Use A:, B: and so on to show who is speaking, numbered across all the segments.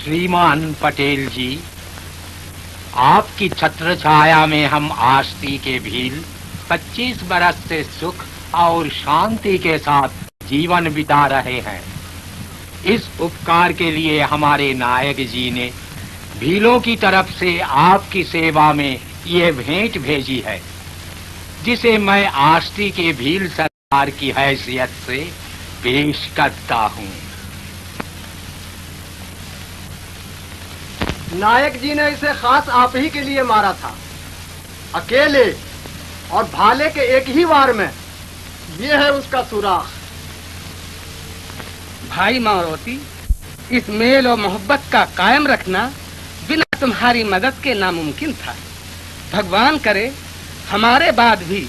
A: श्रीमान पटेल जी, आपकी छत्र छाया में हम आष्टी के भील 25 बरस से सुख और शांति के साथ जीवन बिता रहे हैं। इस उपकार के लिए हमारे नायक जी ने भीलों की तरफ से आपकी सेवा में ये भेंट भेजी है, जिसे मैं आष्टी के भील सरदार की हैसियत से पेश करता हूँ।
B: नायक जी ने इसे खास आप ही के लिए मारा था, अकेले और भाले के एक ही वार में। ये है उसका सुराख।
C: भाई मारोती, इस मेल और मोहब्बत का कायम रखना बिना तुम्हारी मदद के नामुमकिन था। भगवान करे हमारे बाद भी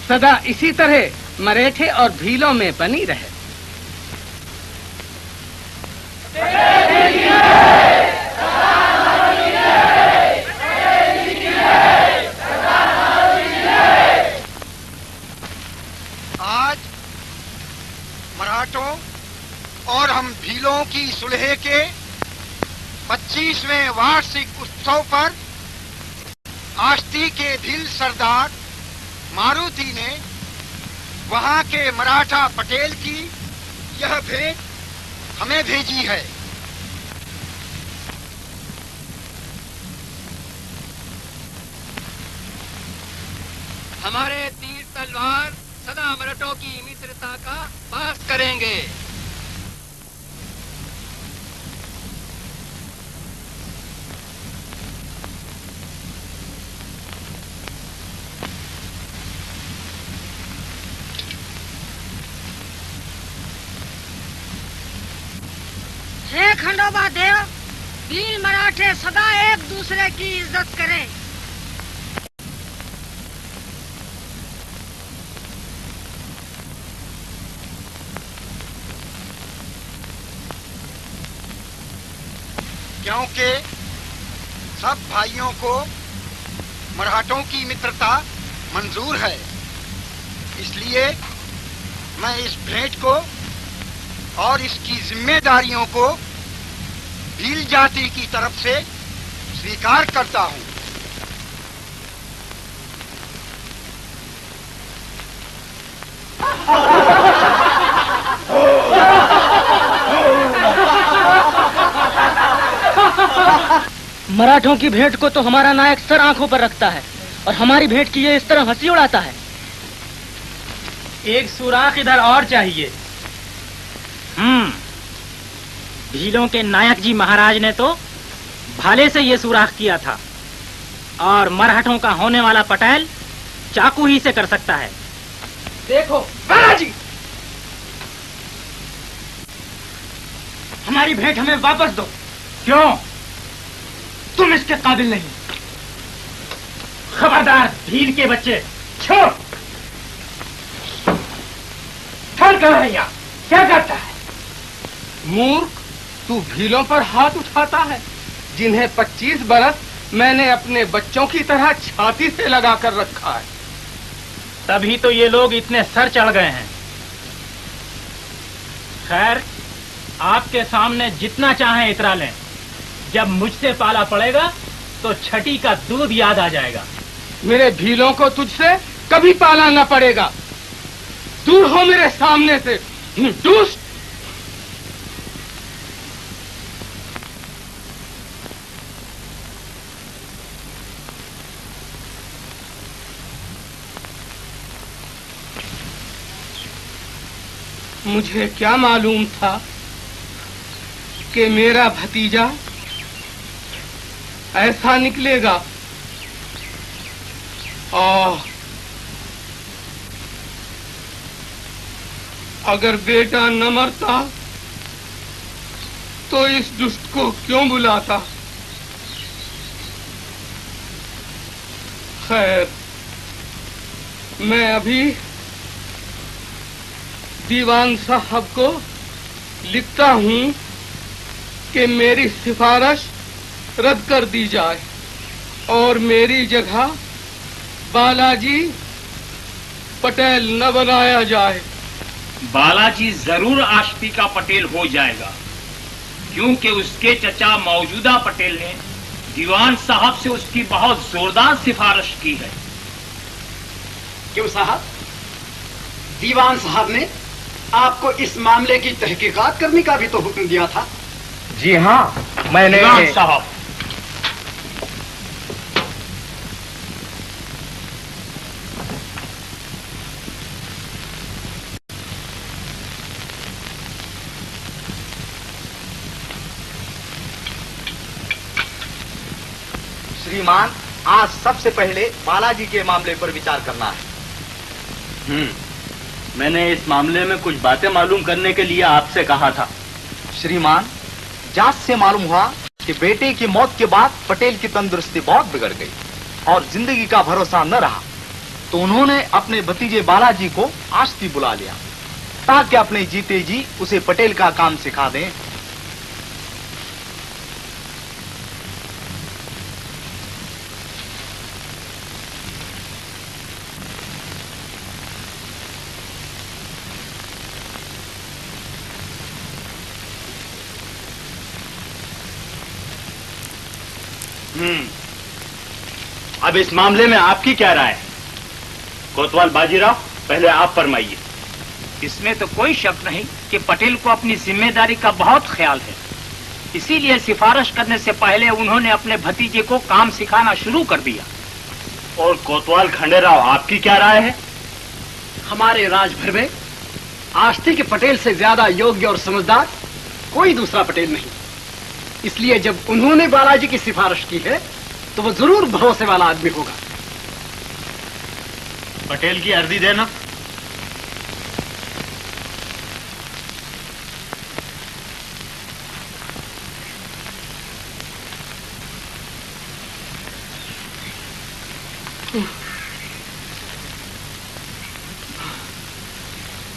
C: सदा इसी तरह मरेठे और भीलों में बनी रहे।
D: आज मराठों और हम भीलों की सुलह के 25वें वार्षिक उत्सव पर आष्टी के भील सरदार मारुति ने वहां के मराठा पटेल की यह भेंट हमें भेजी है।
C: हमारे तीर तलवार सदा मराठों की मित्रता का वास करेंगे।
E: हे खंडोबा देव, भील मराठे सदा एक दूसरे की इज्जत करें।
D: क्योंकि सब भाइयों को मराठों की मित्रता मंजूर है, इसलिए मैं इस भेंट को और इसकी जिम्मेदारियों को भील जाति की तरफ से स्वीकार करता हूं।
F: मराठों की भेंट को तो हमारा नायक सर आंखों पर रखता है और हमारी भेंट की ये इस तरह हंसी उड़ाता है।
G: एक सुराख इधर और चाहिए।
F: भीलों के नायक जी महाराज ने तो भाले से ये सुराख किया था और मराठों का होने वाला पटेल चाकू ही से कर सकता है।
C: देखो बालाजी,
F: हमारी भेंट हमें वापस दो।
G: क्यों?
F: तुम इसके काबिल नहीं।
G: खबरदार भील के बच्चे, छोड़। ठहर कर रहिया, क्या करता है?
C: मूर्ख, तू भीलों पर हाथ उठाता है जिन्हें 25 बरस मैंने अपने बच्चों की तरह छाती से लगा कर रखा है।
G: तभी तो ये लोग इतने सर चढ़ गए हैं। खैर, आपके सामने जितना चाहें इतरा लें। जब मुझसे पाला पड़ेगा तो छठी का दूध याद आ जाएगा।
C: मेरे भीलों को तुझसे कभी पाला न पड़ेगा। दूर हो मेरे सामने से, दुष्ट। मुझे क्या मालूम था कि मेरा भतीजा ऐसा निकलेगा। अगर बेटा न मरता तो इस दुष्ट को क्यों बुलाता। खैर, मैं अभी दीवान साहब को लिखता हूं कि मेरी सिफारिश रद्द कर दी जाए और मेरी जगह बालाजी पटेल न बनाया जाए।
H: बालाजी जरूर आष्टी का पटेल हो जाएगा,
G: क्योंकि उसके चचा मौजूदा पटेल ने दीवान साहब से उसकी बहुत जोरदार सिफारिश की है।
B: क्यों साहब? दीवान साहब ने आपको इस मामले की तहकीकात करने का भी तो हुक्म दिया था।
A: जी हाँ, मैंने।
G: दीवान साहब,
B: श्रीमान, आज सबसे पहले बालाजी के मामले पर विचार करना है।
H: मैंने इस मामले में कुछ बातें मालूम करने के लिए आपसे कहा था।
B: श्रीमान, जांच से मालूम हुआ कि बेटे की मौत के बाद पटेल की तंदुरुस्ती बहुत बिगड़ गई और जिंदगी का भरोसा न रहा, तो उन्होंने अपने भतीजे बालाजी को आश्ती बुला लिया ताकि अपने जीते जी उसे पटेल का काम सिखा दें।
H: अब इस मामले में आपकी क्या राय है? कोतवाल बाजीराव, पहले आप फरमाइए।
F: इसमें तो कोई शक नहीं कि पटेल को अपनी जिम्मेदारी का बहुत ख्याल है। इसीलिए सिफारिश करने से पहले उन्होंने अपने भतीजे को काम सिखाना शुरू कर दिया।
H: और कोतवाल खंडेराव, आपकी क्या राय है?
B: हमारे राजभर में आस्ती के पटेल से ज्यादा योग्य और समझदार कोई दूसरा पटेल नहीं। इसलिए जब उन्होंने बालाजी की सिफारिश की है तो वो जरूर भरोसे वाला आदमी होगा।
H: पटेल की अर्जी देना।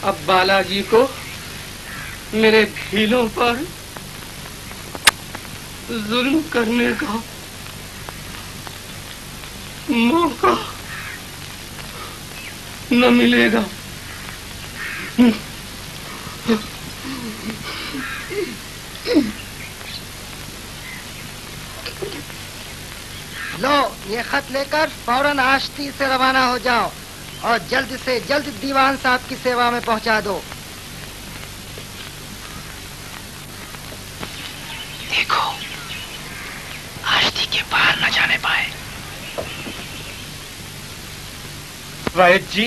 C: अब बालाजी को मेरे भीलों पर जुल्म करने का मौका न मिलेगा।
E: लो, ये खत लेकर फौरन आश्ती से रवाना हो जाओ और जल्द से जल्द दीवान साहब की सेवा में पहुंचा दो।
F: देखो, आश्ती के बाहर न जाने पाए।
A: वैद्य जी,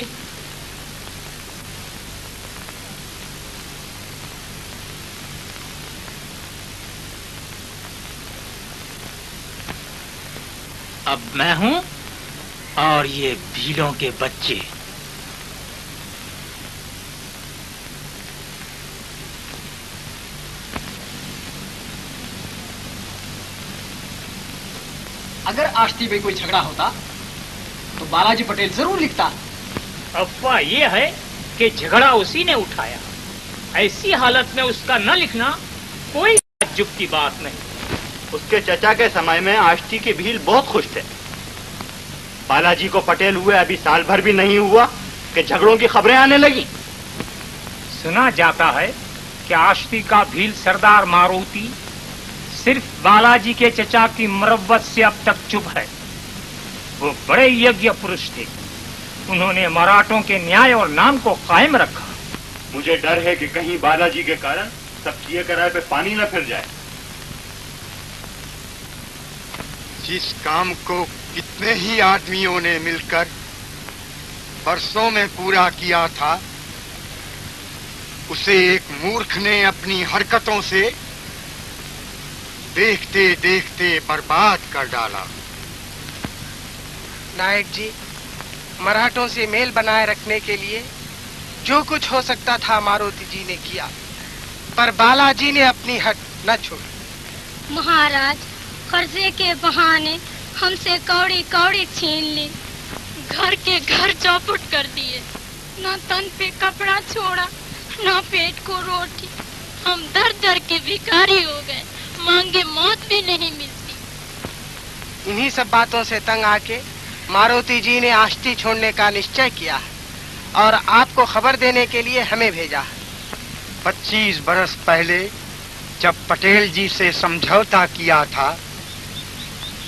F: अब मैं हूं और ये भीलों के बच्चे।
B: अगर आश्ती में कोई झगड़ा होता तो बालाजी पटेल जरूर लिखता।
G: अफवाह ये है कि झगड़ा उसी ने उठाया। ऐसी हालत में उसका न लिखना कोई ताज्जुब की बात नहीं।
H: उसके चचा के समय में आष्टी के भील बहुत खुश थे। बालाजी को पटेल हुए अभी साल भर भी नहीं हुआ कि झगड़ों की खबरें आने लगी।
A: सुना जाता है कि आश्ती का भील सरदार मारुति सिर्फ बालाजी के चचा की मुरव्वत से अब तक चुप है। वो बड़े यज्ञ पुरुष थे। उन्होंने मराठों के न्याय और नाम को कायम रखा।
H: मुझे डर है कि कहीं बालाजी के कारण सब किए कराए पे पानी न फिर जाए।
D: जिस काम को कितने ही आदमियों ने मिलकर बरसों में पूरा किया था, उसे एक मूर्ख ने अपनी हरकतों से देखते देखते बर्बाद कर डाला।
C: नायक जी, मराठों से मेल बनाए रखने के लिए जो कुछ हो सकता था मारुति जी ने किया, पर बालाजी ने अपनी हट न छोड़ी।
I: महाराज, कर्जे के बहाने हमसे कौड़ी कौड़ी छीन ली, घर के घर चौपट कर दिए, न तन पे कपड़ा छोड़ा, न पेट को रोटी। हम दर दर के भिखारी हो गए, मांगे मौत भी नहीं मिलती।
C: इन्हीं सब बातों से तंग आके मारुति जी ने आष्टी छोड़ने का निश्चय किया है और आपको खबर देने के लिए हमें भेजा है।
D: 25 बरस पहले जब पटेल जी से समझौता किया था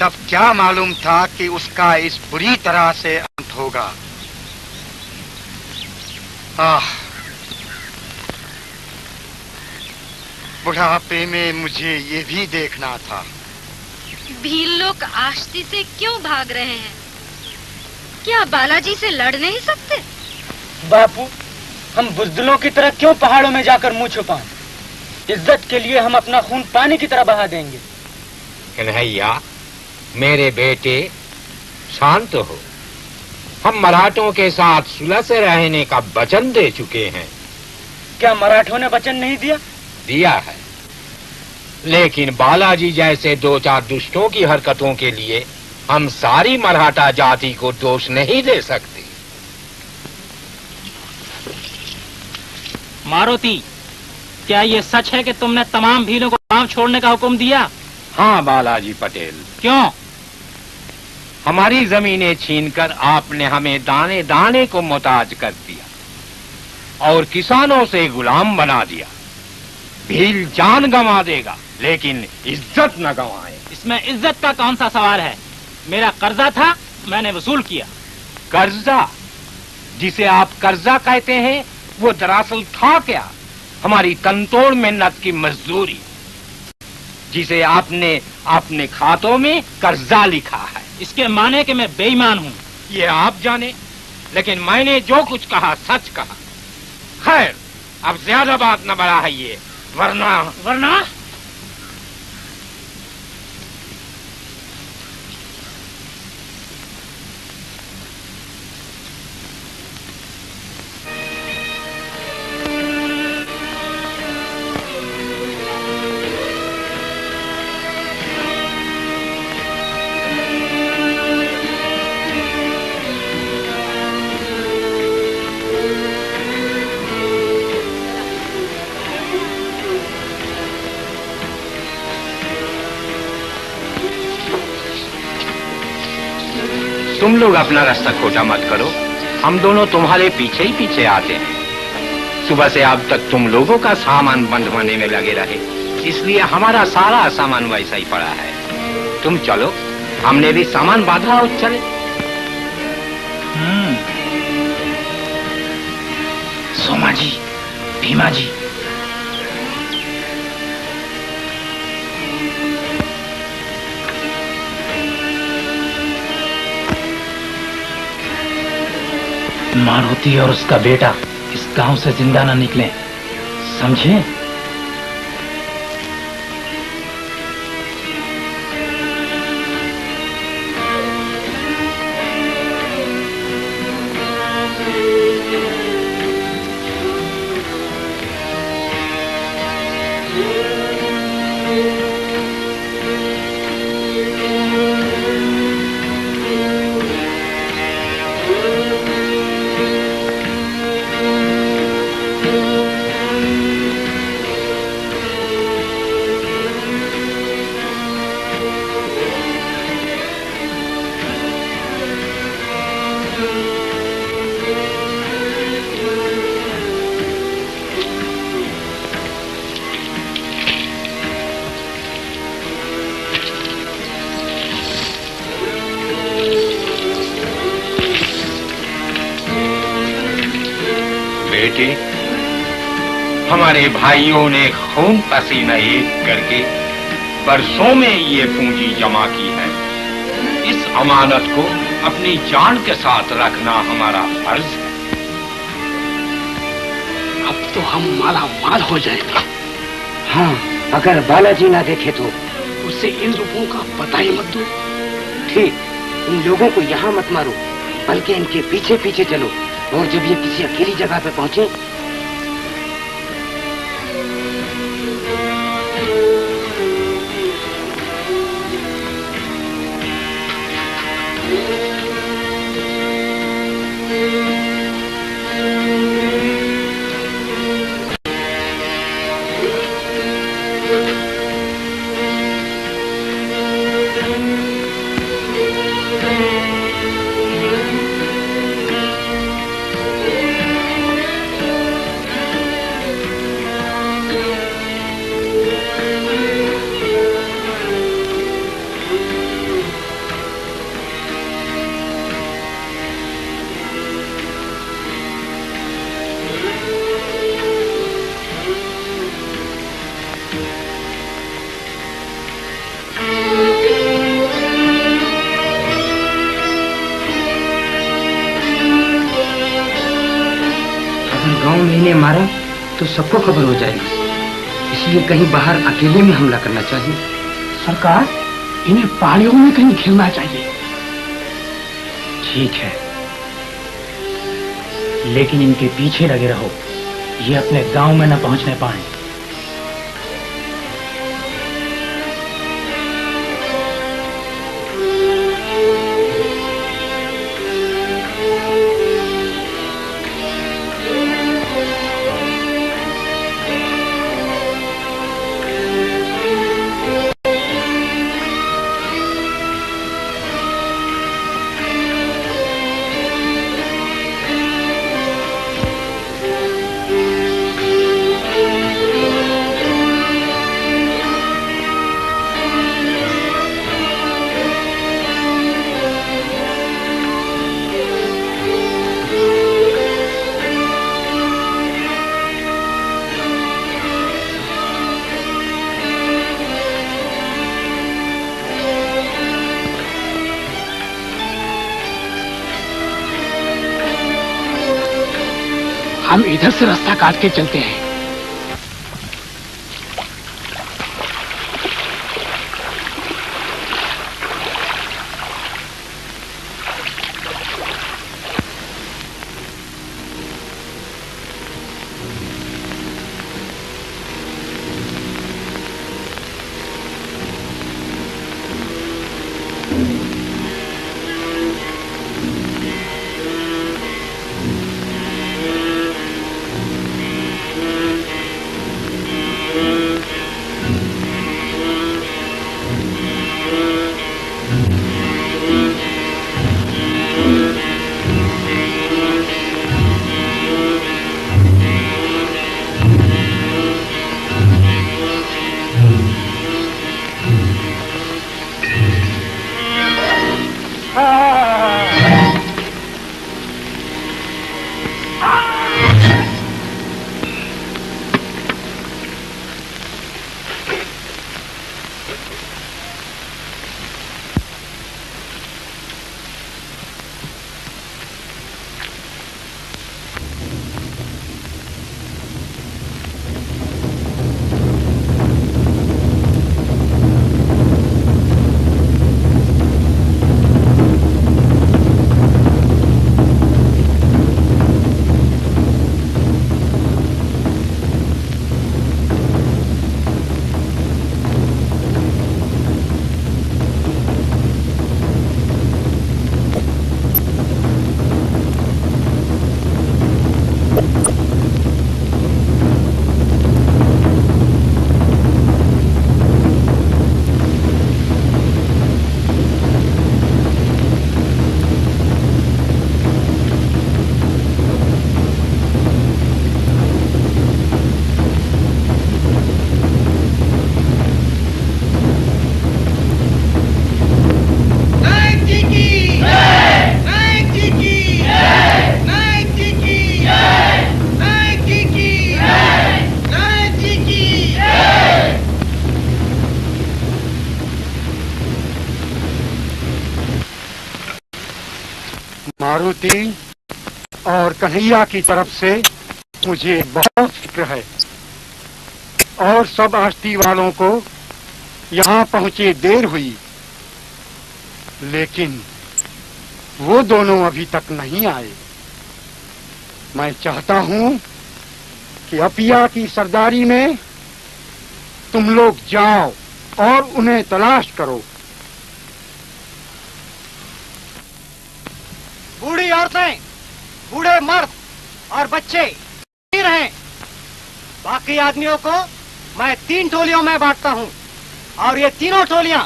D: तब क्या मालूम था कि उसका इस बुरी तरह से अंत होगा। बुढ़ापे में मुझे ये भी देखना था।
E: भील लोग आश्ती से क्यों भाग रहे हैं? क्या बालाजी से लड़ नहीं सकते?
F: बापू, हम बुजदिलों की तरह क्यों पहाड़ों में जाकर मुंह छुपाएं? इज्जत के लिए हम अपना खून पानी की तरह बहा देंगे।
A: कन्हैया, मेरे बेटे, शांत हो। हम मराठों के साथ सुलह से रहने का वचन दे चुके हैं।
F: क्या मराठों ने वचन नहीं दिया?
A: दिया है, लेकिन बालाजी जैसे दो चार दुष्टों की हरकतों के लिए हम सारी मराठा जाति को दोष नहीं दे सकते।
F: मारुति, क्या ये सच है कि तुमने तमाम भीलों को गांव छोड़ने का हुक्म दिया?
A: हाँ बालाजी पटेल।
F: क्यों?
A: हमारी जमीनें छीनकर आपने हमें दाने दाने को मोहताज कर दिया और किसानों से गुलाम बना दिया। भील जान गंवा देगा लेकिन इज्जत न गंवाए।
F: इसमें इज्जत का कौन सा सवाल है? मेरा कर्जा था, मैंने वसूल किया।
A: कर्जा? जिसे आप कर्जा कहते हैं वो दरअसल था क्या? हमारी तनतोड़ मेहनत की मजदूरी, जिसे आपने अपने खातों में कर्जा लिखा है।
F: इसके माने कि मैं बेईमान हूँ।
A: ये आप जाने, लेकिन मैंने जो कुछ कहा सच कहा। खैर, अब ज्यादा बात न बढ़ाइए, वरना तुम लोग अपना रास्ता खोटा मत करो। हम दोनों तुम्हारे पीछे ही पीछे आते हैं। सुबह से अब तक तुम लोगों का सामान बंधवाने में लगे रहे, इसलिए हमारा सारा सामान वैसा ही पड़ा है। तुम चलो, हमने भी सामान बांधा और चले।
F: सोमा जी, भीमा जी, मारुति और उसका बेटा इस गांव से जिंदा न निकले, समझे?
A: बेटे, हमारे भाइयों ने खून पसीना एक करके बरसों में ये पूंजी जमा की है। इस अमानत को अपनी जान के साथ रखना हमारा फर्ज है।
C: अब तो हम माला माल हो जाएंगे। हाँ, अगर बालाजी ना देखे तो उससे इन रुपयों का पता ही मत दो। ठीक, इन लोगों को यहाँ मत मारो, बल्कि इनके पीछे पीछे चलो, और जब ये किसी अकेली जगह पे पहुंचे अगर गांव में इन्हें मारा तो सबको खबर हो जाएगी, इसलिए कहीं बाहर अकेले में हमला करना चाहिए।
J: सरकार, इन्हें पहाड़ियों में कहीं घिरना चाहिए।
F: ठीक है, लेकिन इनके पीछे लगे रहो, ये अपने गांव में न पहुंचने पाए।
J: हम इधर से रास्ता काट के चलते हैं।
D: मारुति और कन्हैया की तरफ से मुझे बहुत फिक्र है और सब आस्ती वालों को यहाँ पहुँचे देर हुई, लेकिन वो दोनों अभी तक नहीं आए। मैं चाहता हूँ कि अपिया की सरदारी में तुम लोग जाओ और उन्हें तलाश करो।
K: बूढ़ी औरतें, बूढ़े मर्द और बच्चे नहीं रहे। बाकी आदमियों को मैं 3 टोलियों में बांटता हूँ और ये तीनों टोलियां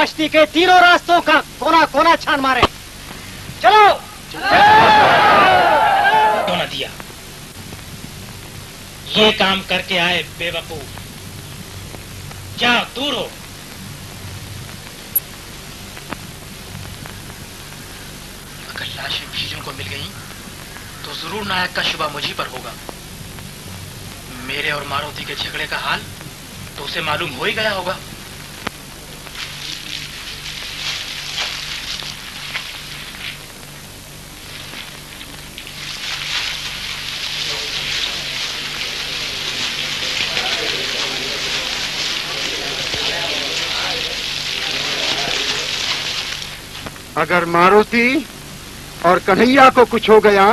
K: आश्ती के तीनों रास्तों का कोना कोना छान मारे। चलो,
F: क्यों न दिया? ये काम करके आए बेवकूफ, जाओ दूर हो।
L: अगर लाशें भीलों को मिल गईं, तो जरूर नायक का शुबा मुझी पर होगा। मेरे और मारुति के झगड़े का हाल तो उसे मालूम हो ही गया होगा।
D: अगर मारुति और कन्हैया को कुछ हो गया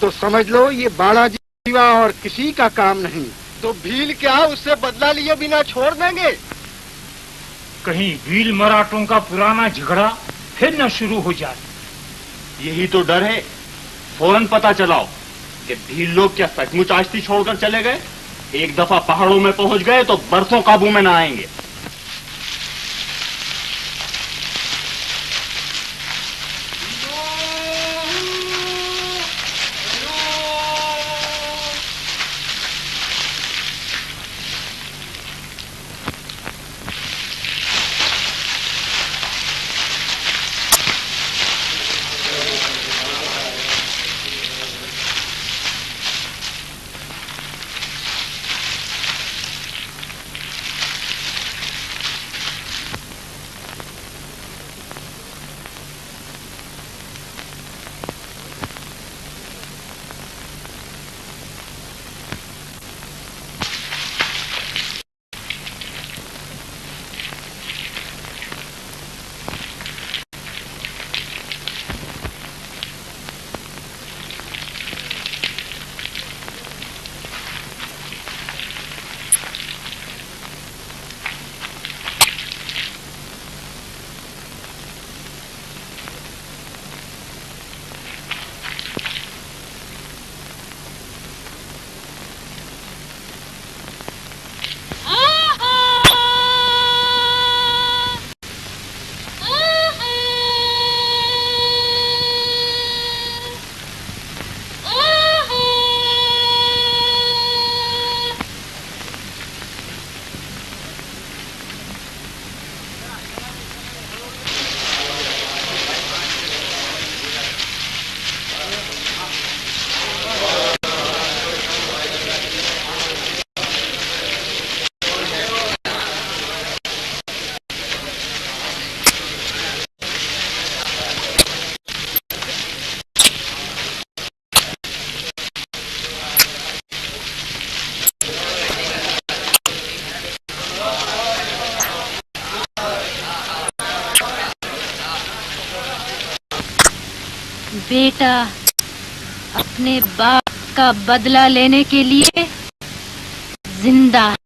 D: तो समझ लो ये बालाजी सिवा और किसी का काम नहीं।
K: तो भील क्या उससे बदला लिए बिना छोड़ देंगे?
G: कहीं भील मराठों का पुराना झगड़ा फिर न शुरू हो जाए।
H: यही तो डर है। फौरन पता चलाओ कि भील लोग क्या सचमुच आश्ती छोड़कर चले गए। एक दफा पहाड़ों में पहुंच गए तो बरसों काबू में न आएंगे।
M: बेटा अपने बाप का बदला लेने के लिए जिंदा है।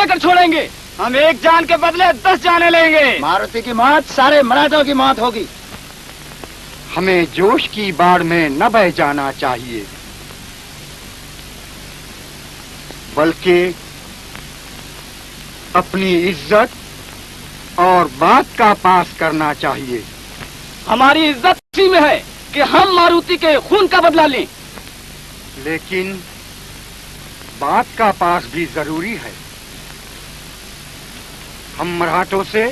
K: देकर छोड़ेंगे। हम एक जान के बदले 10 जाने लेंगे।
D: मारुति की मौत सारे मराठों की मौत होगी।
N: हमें जोश की बाढ़ में न बह जाना चाहिए, बल्कि अपनी इज्जत और बात का पास करना चाहिए।
K: हमारी इज्जत इसी में है कि हम मारुति के खून का बदला लें।
N: लेकिन बात का पास भी जरूरी है। हम मराठों से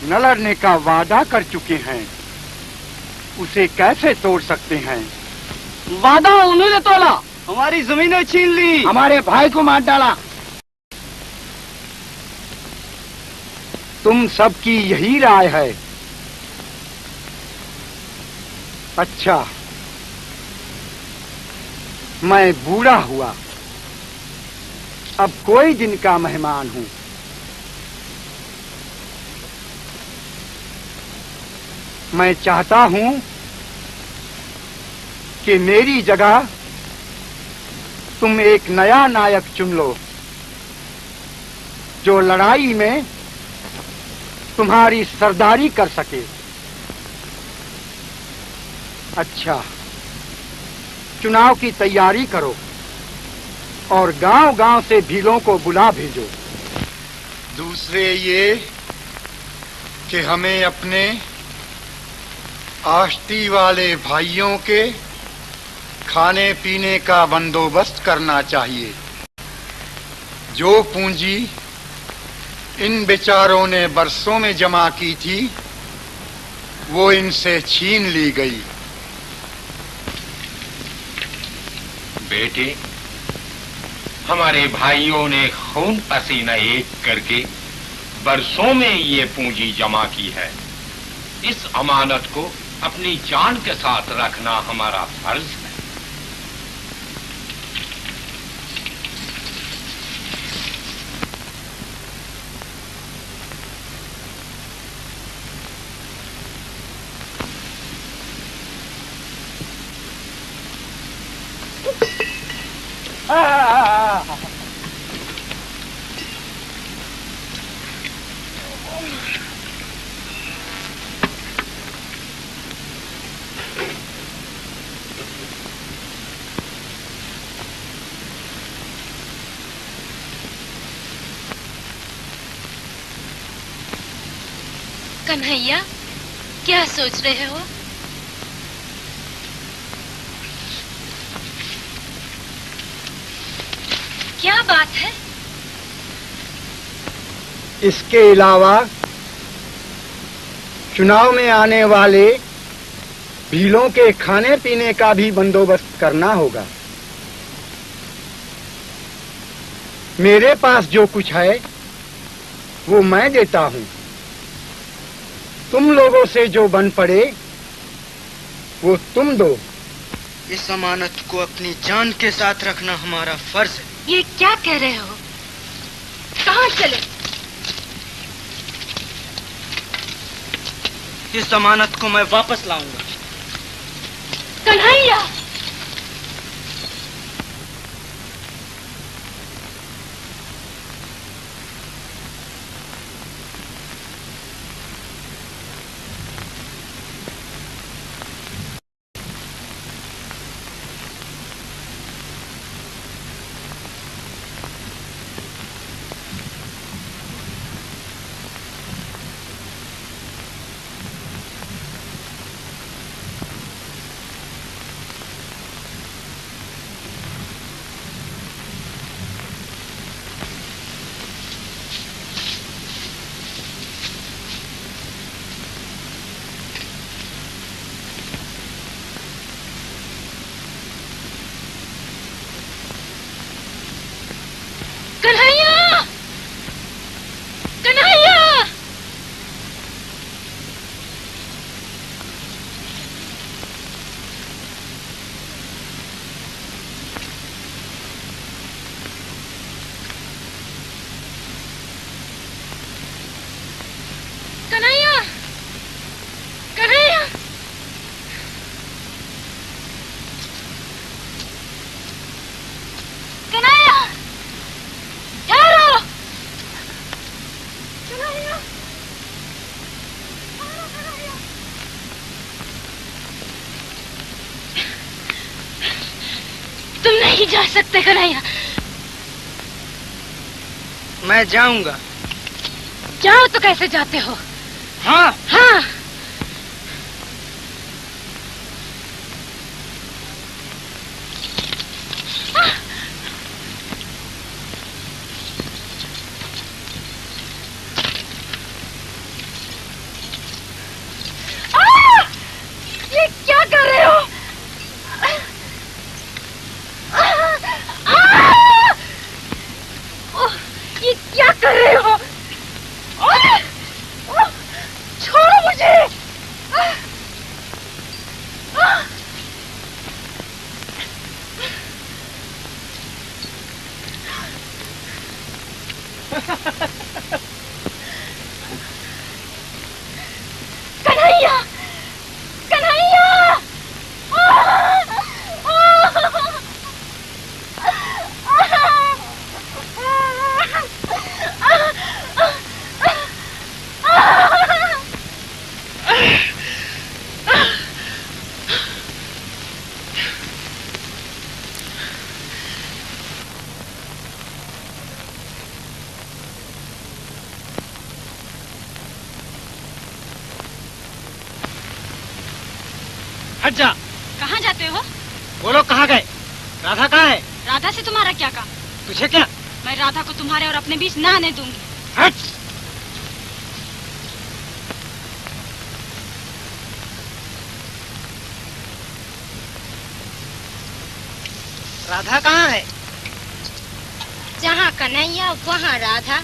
N: न लड़ने का वादा कर चुके हैं, उसे कैसे तोड़ सकते हैं?
K: वादा उन्होंने तोड़ा, हमारी जमीनें छीन ली,
D: हमारे भाई को मार डाला।
N: तुम सबकी यही राय है? अच्छा, मैं बूढ़ा हुआ, अब कोई दिन का मेहमान हूं। मैं चाहता हूं कि मेरी जगह तुम एक नया नायक चुन लो, जो लड़ाई में तुम्हारी सरदारी कर सके। अच्छा, चुनाव की तैयारी करो और गांव-गांव से भीलों को बुला भेजो।
O: दूसरे ये कि हमें अपने आश्ती वाले भाइयों के खाने पीने का बंदोबस्त करना चाहिए। जो पूंजी इन बेचारों ने बरसों में जमा की थी, वो इनसे छीन ली गई।
A: बेटे, हमारे भाइयों ने खून पसीना एक करके बरसों में ये पूंजी जमा की है। इस अमानत को अपनी जान के साथ रखना हमारा फर्ज है।
M: कन्हैया, क्या सोच रहे हो? क्या बात है?
N: इसके अलावा चुनाव में आने वाले भीलों के खाने पीने का भी बंदोबस्त करना होगा। मेरे पास जो कुछ है वो मैं देता हूं। तुम लोगों से जो बन पड़े वो तुम दो।
K: इस अमानत को अपनी जान के साथ रखना हमारा फर्ज है।
M: ये क्या कह रहे हो? कहाँ चले?
K: इस अमानत को मैं वापस लाऊंगा।
M: कन्हैया!
I: तुम नहीं जा सकते कन्हैया।
K: मैं जाऊंगा।
I: जाओ तो कैसे जाते हो?
K: हाँ
I: हाँ। ये क्या कर रहे हो? ये क्या कर रहे हो? छोड़ो मुझे। कन्हैया, कन्हैया!
K: हट जा।
I: कहाँ जाते हो?
K: वो लोग कहाँ गए? राधा कहाँ है?
I: राधा से तुम्हारा क्या काम?
K: तुझे क्या?
I: मैं राधा को तुम्हारे और अपने बीच ना आने दूंगी।
K: हट! राधा कहाँ है?
E: जहाँ कन्हैया वहाँ राधा।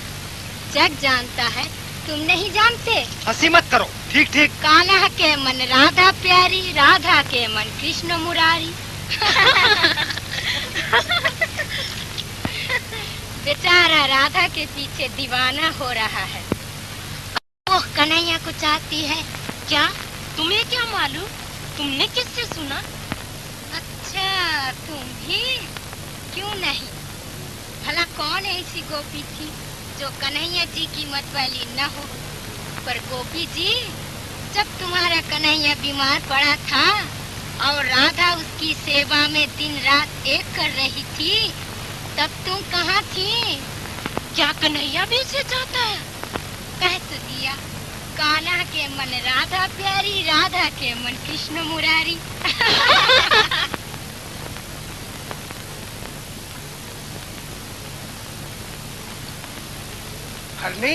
E: जग जानता है, तुम नहीं जानते।
K: हंसी मत करो। ठीक ठीक।
E: कान्हा के मन राधा प्यारी, राधा के मन कृष्ण मुरारी। बेचारा राधा के पीछे दीवाना हो रहा है। वो कन्हैया को चाहती है।
I: क्या? तुम्हें क्या मालूम? तुमने किससे सुना?
E: अच्छा, तुम भी? क्यों नहीं? भला कौन ऐसी गोपी थी जो कन्हैया जी की मतवाली न हो? पर गोपी जी, जब तुम्हारा कन्हैया बीमार पड़ा था और राधा उसकी सेवा में दिन रात एक कर रही थी, तब तुम कहाँ थी?
I: क्या कन्हैया भी इसे चाहता है?
E: कह तो दिया, कान्हा के मन राधा प्यारी, राधा के मन कृष्ण मुरारी।
D: हरनी,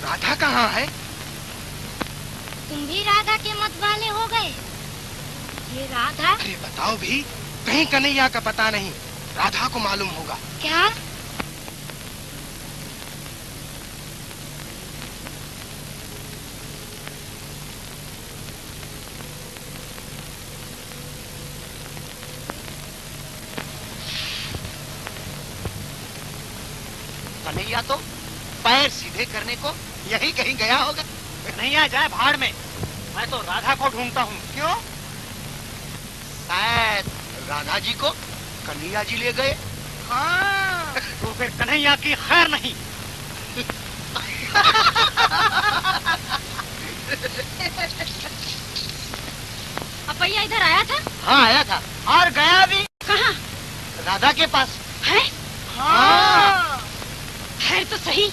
D: राधा कहाँ है?
E: तुम भी राधा के मत वाले हो गए? ये राधा?
D: अरे बताओ भी, कहीं कन्हैया का पता नहीं। राधा को मालूम होगा।
E: क्या?
K: कन्हैया तो पैर सीधे करने को यही कहीं गया होगा। कन्हैया जाए भाड़ में। मैं तो राधा को ढूंढता हूँ। क्यों? शायद राधा जी को कन्हैया जी ले गए। हाँ। तो फिर कन्हैया की खैर नहीं।
I: अपैया इधर आया था?
K: हाँ आया था, और गया भी।
I: कहाँ?
K: राधा के पास।
I: है?
K: हाँ।
I: खैर तो सही।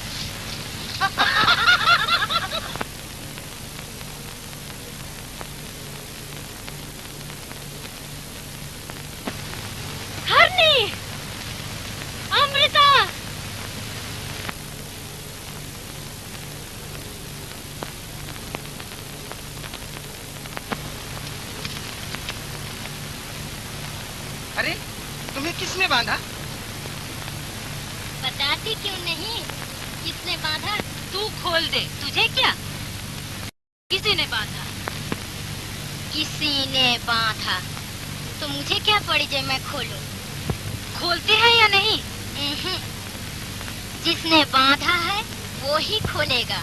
I: हरनी, अमृता,
D: अरे तुम्हें किसने बांधा?
E: बताती क्यों नहीं? किसने बांधा?
I: तू खोल दे। तुझे क्या? किसी ने बांधा।
E: किसी ने बांधा तो मुझे क्या पड़ी जे मैं खोलूं?
I: खोलते हैं या नहीं?
E: जिसने बांधा है वो ही खोलेगा।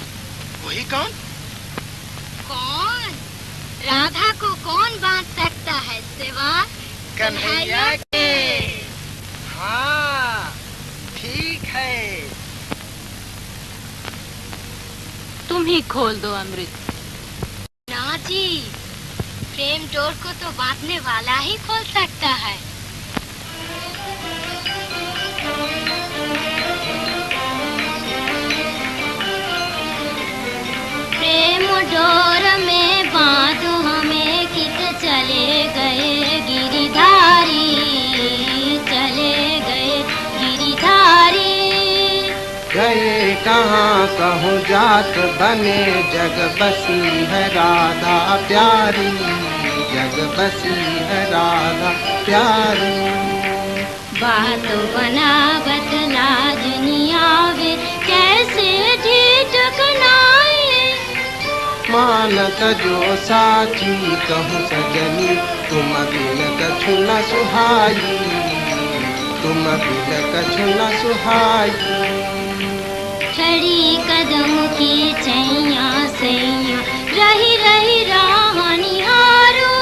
D: वही कौन?
E: कौन? राधा को कौन बांध सकता है सिवा
K: कन्हैया के। हाँ ठीक है।
M: तुम ही खोल दो अमृत।
E: ना जी, प्रेम डोर को तो बांधने वाला ही खोल सकता है। प्रेम डोर में बांधो हमें, कित चले गए गिरिधारी, चले गए गिरिधारी।
P: गए कहाँ कहूँ जात बने, जग बसी है राधा प्यारी, जग बसी है राधा प्यारी।
E: बात बना बतला दुनियावे, कैसे ढीठ कनाए।
P: मानत जो साची कहूँ सजनी, तुम बिन कछु न सुहाई, तुम बिन कछु न सुहाई।
E: छड़ी कदम की छैया सैया, रही रही राह निहारो,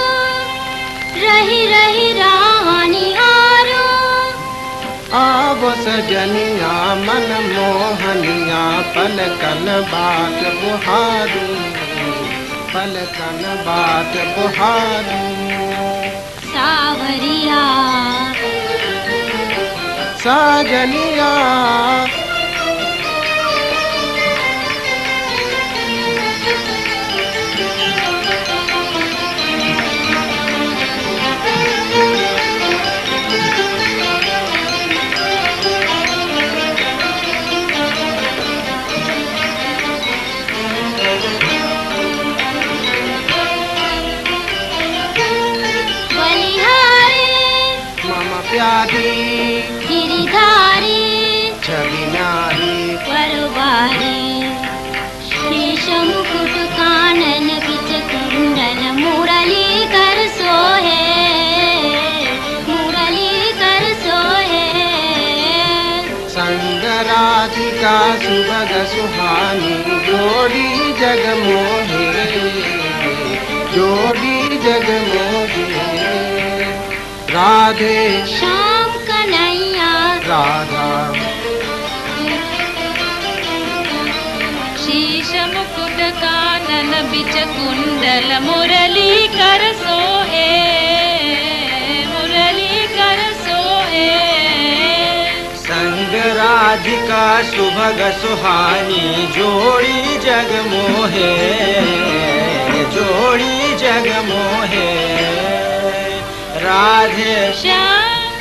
E: रही रही राह निहारो।
P: आवो सजनिया मन मोहनिया, पलकन बात बुहारू, पलकन बात बुहारू।
E: सावरिया
P: साजनिया प्यारी
E: गिरिधारी,
P: छवि नारी
E: परवारी। शीश मुकुट कानन बिच कुंडल, मुरली कर सोहे, मुरली कर सोहे।
P: संग राधिका सुभग सुहानी, जोड़ी जग मोहे, जोड़ी जग मोहे। राधे
E: श्याम कन्हैया
P: राधा,
M: शीश मुकुट कानन बिच कुंडल, मुरली कर सोहे, मुरली कर सोहे।
P: संग राधिका सुभग सुहानी, जोड़ी जग मोहे, जोड़ी जग मोहे। राधे
M: श्याम,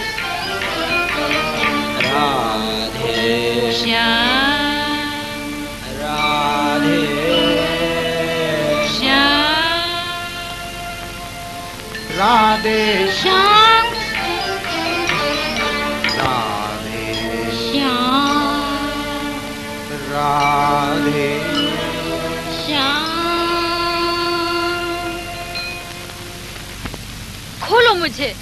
P: राधे
M: श्याम,
P: राधे
M: श्याम,
P: राधे
E: श्याम,
P: राधे
E: श्याम,
P: राधे
E: श्याम।
M: खोलो मुझे।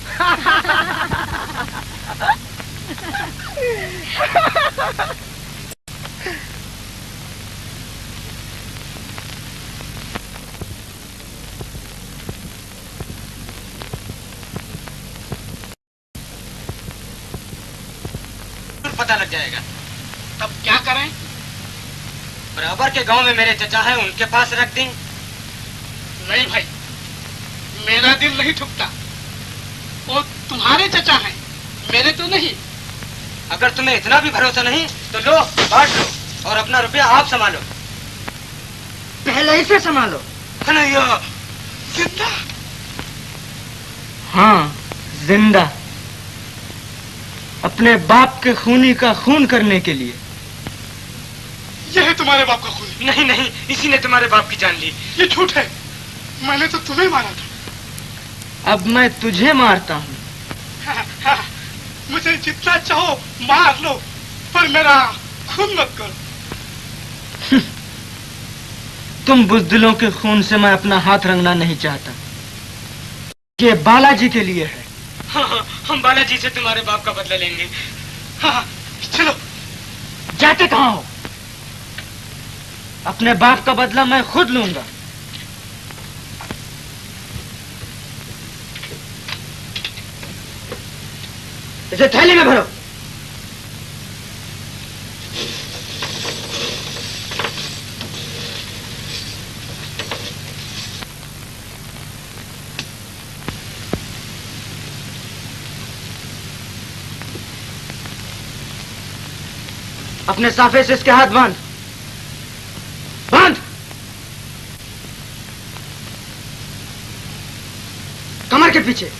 K: पता लग जाएगा। तब क्या करें? बराबर के गांव में मेरे चचा हैं, उनके पास रख दें।
D: नहीं भाई, मेरा दिल नहीं ठुकता। वो तुम्हारे चचा हैं, मेरे तो नहीं।
K: अगर तुम्हें इतना भी भरोसा नहीं तो लो, बांट लो और अपना रुपया आप संभालो।
Q: पहले इसे संभालो।
K: कन्हैया
Q: जिंदा? हाँ, जिंदा। अपने बाप के खूनी का खून करने के लिए।
D: यह है तुम्हारे बाप का खून?
K: नहीं नहीं, इसी ने तुम्हारे बाप की जान ली।
D: ये झूठ है, मैंने तो तुम्हें मारा था।
Q: अब मैं तुझे मारता हूँ।
D: मुझे जितना चाहो मार लो, पर मेरा खून मत करो।
Q: तुम बुज़दिलों के खून से मैं अपना हाथ रंगना नहीं चाहता। ये बालाजी के लिए है।
K: हाँ, हम बालाजी से तुम्हारे बाप का बदला लेंगे।
D: हाँ, चलो।
Q: जाते कहाँ हो? अपने बाप का बदला मैं खुद लूंगा। इसे थैली में भरो। अपने साफे से इसके हाथ बांध बांध। कमर के पीछे।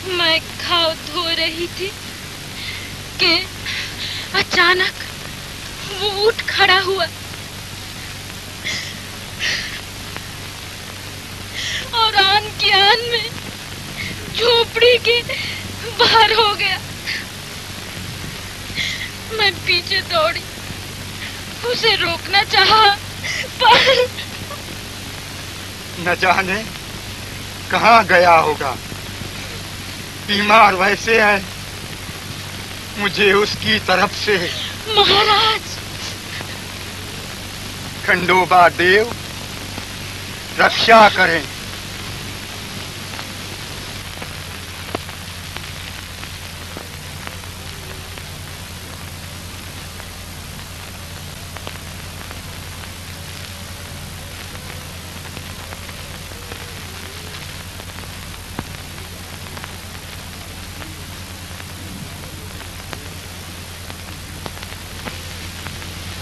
I: मैं घाव धो रही थी कि अचानक वो उठ खड़ा हुआ और आन की आन में झोपड़ी के बाहर हो गया। मैं पीछे दौड़ी, उसे रोकना चाहा पर
O: न जाने कहाँ गया होगा। बीमार वैसे है, मुझे उसकी तरफ से
I: महाराज।
O: खंडोबा देव रक्षा करें।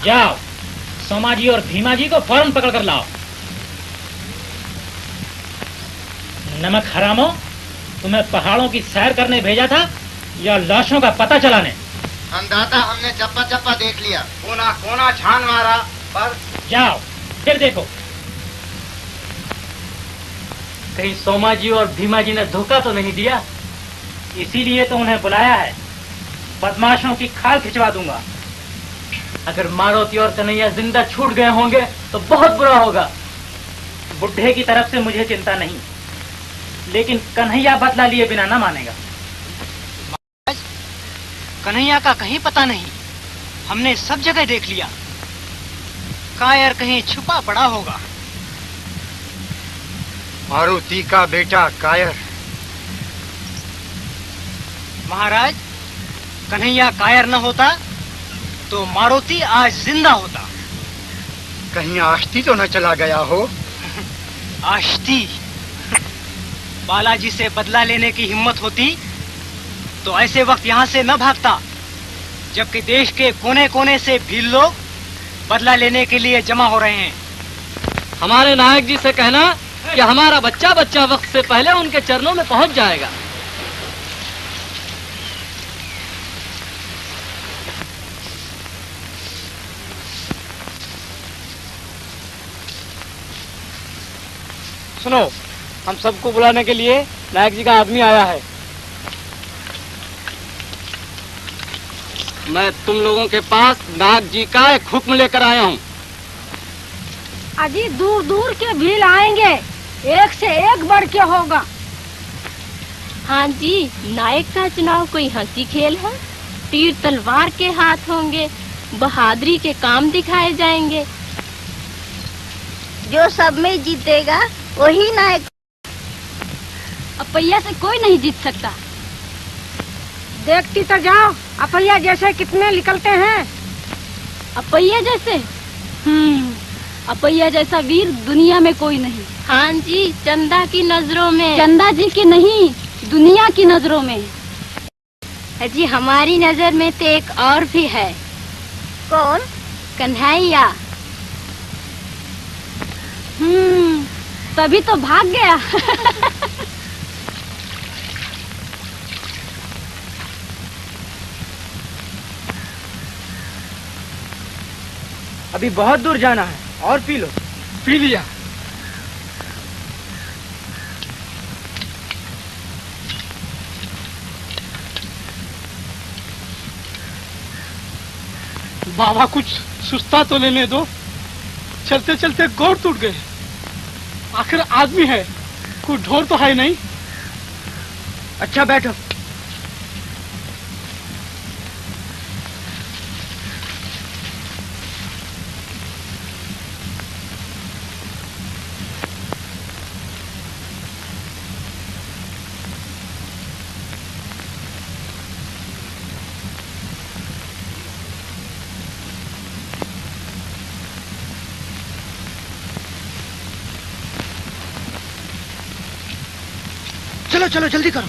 F: जाओ, सोमा जी और भीमा जी को फौरन पकड़ कर लाओ। नमक हरामो, तुम्हें पहाड़ों की सैर करने भेजा था या लाशों का पता चलाने?
K: अंदाता हमने चप्पा चप्पा देख लिया,
D: कोना कोना छान मारा, पर
F: जाओ फिर देखो।
G: कहीं सोमा जी और भीमा जी ने धोखा तो नहीं दिया?
F: इसीलिए तो उन्हें बुलाया है। बदमाशों की खाल खिंचवा दूंगा।
G: अगर मारुति और कन्हैया जिंदा छूट गए होंगे तो बहुत बुरा होगा।
F: बुढ़े की तरफ से मुझे चिंता नहीं, लेकिन कन्हैया बदला लिए बिना न मानेगा।
K: कन्हैया का कहीं पता नहीं, हमने सब जगह देख लिया। कायर कहीं छुपा पड़ा होगा।
O: मारुति का बेटा कायर।
K: महाराज, कन्हैया कायर न होता तो मारुति आज जिंदा होता।
O: कहीं आष्टी तो न चला गया हो?
K: आष्टी? बालाजी से बदला लेने की हिम्मत होती तो ऐसे वक्त यहाँ से न भागता, जबकि देश के कोने कोने से भील लोग बदला लेने के लिए जमा हो रहे हैं।
R: हमारे नायक जी से कहना कि हमारा बच्चा बच्चा वक्त से पहले उनके चरणों में पहुंच जाएगा।
K: सुनो, हम सबको बुलाने के लिए नायक जी का आदमी आया है।
R: मैं तुम लोगों के पास नायक जी का एक हुक्म लेकर आया हूँ।
E: अजी दूर दूर के भील आएंगे, एक से एक बढ़ के होगा।
I: हाँ जी, नायक का चुनाव कोई हंसी खेल है? तीर तलवार के हाथ होंगे, बहादुरी के काम दिखाए जाएंगे।
E: जो सब में जीतेगा वही नायक।
I: अपैया से कोई नहीं जीत सकता।
E: देखती तो जाओ, अपैया जैसे कितने निकलते हैं।
I: अपैया जैसे? अपैया जैसा वीर दुनिया में कोई नहीं। हाँ जी, चंदा की नजरों में। चंदा जी की नहीं, दुनिया की नजरों में।
E: अजी हमारी नजर में तो एक और भी है। कौन? कन्हैया।
I: तभी तो भाग गया।
K: अभी बहुत दूर जाना है, और पी लो।
J: पी लिया। बाबा कुछ सुस्ता तो लेने दो, चलते चलते गोड़ टूट गए। आखिर आदमी है, कोई ढोर तो है नहीं।
K: अच्छा बैठो।
Q: चलो चलो जल्दी करो।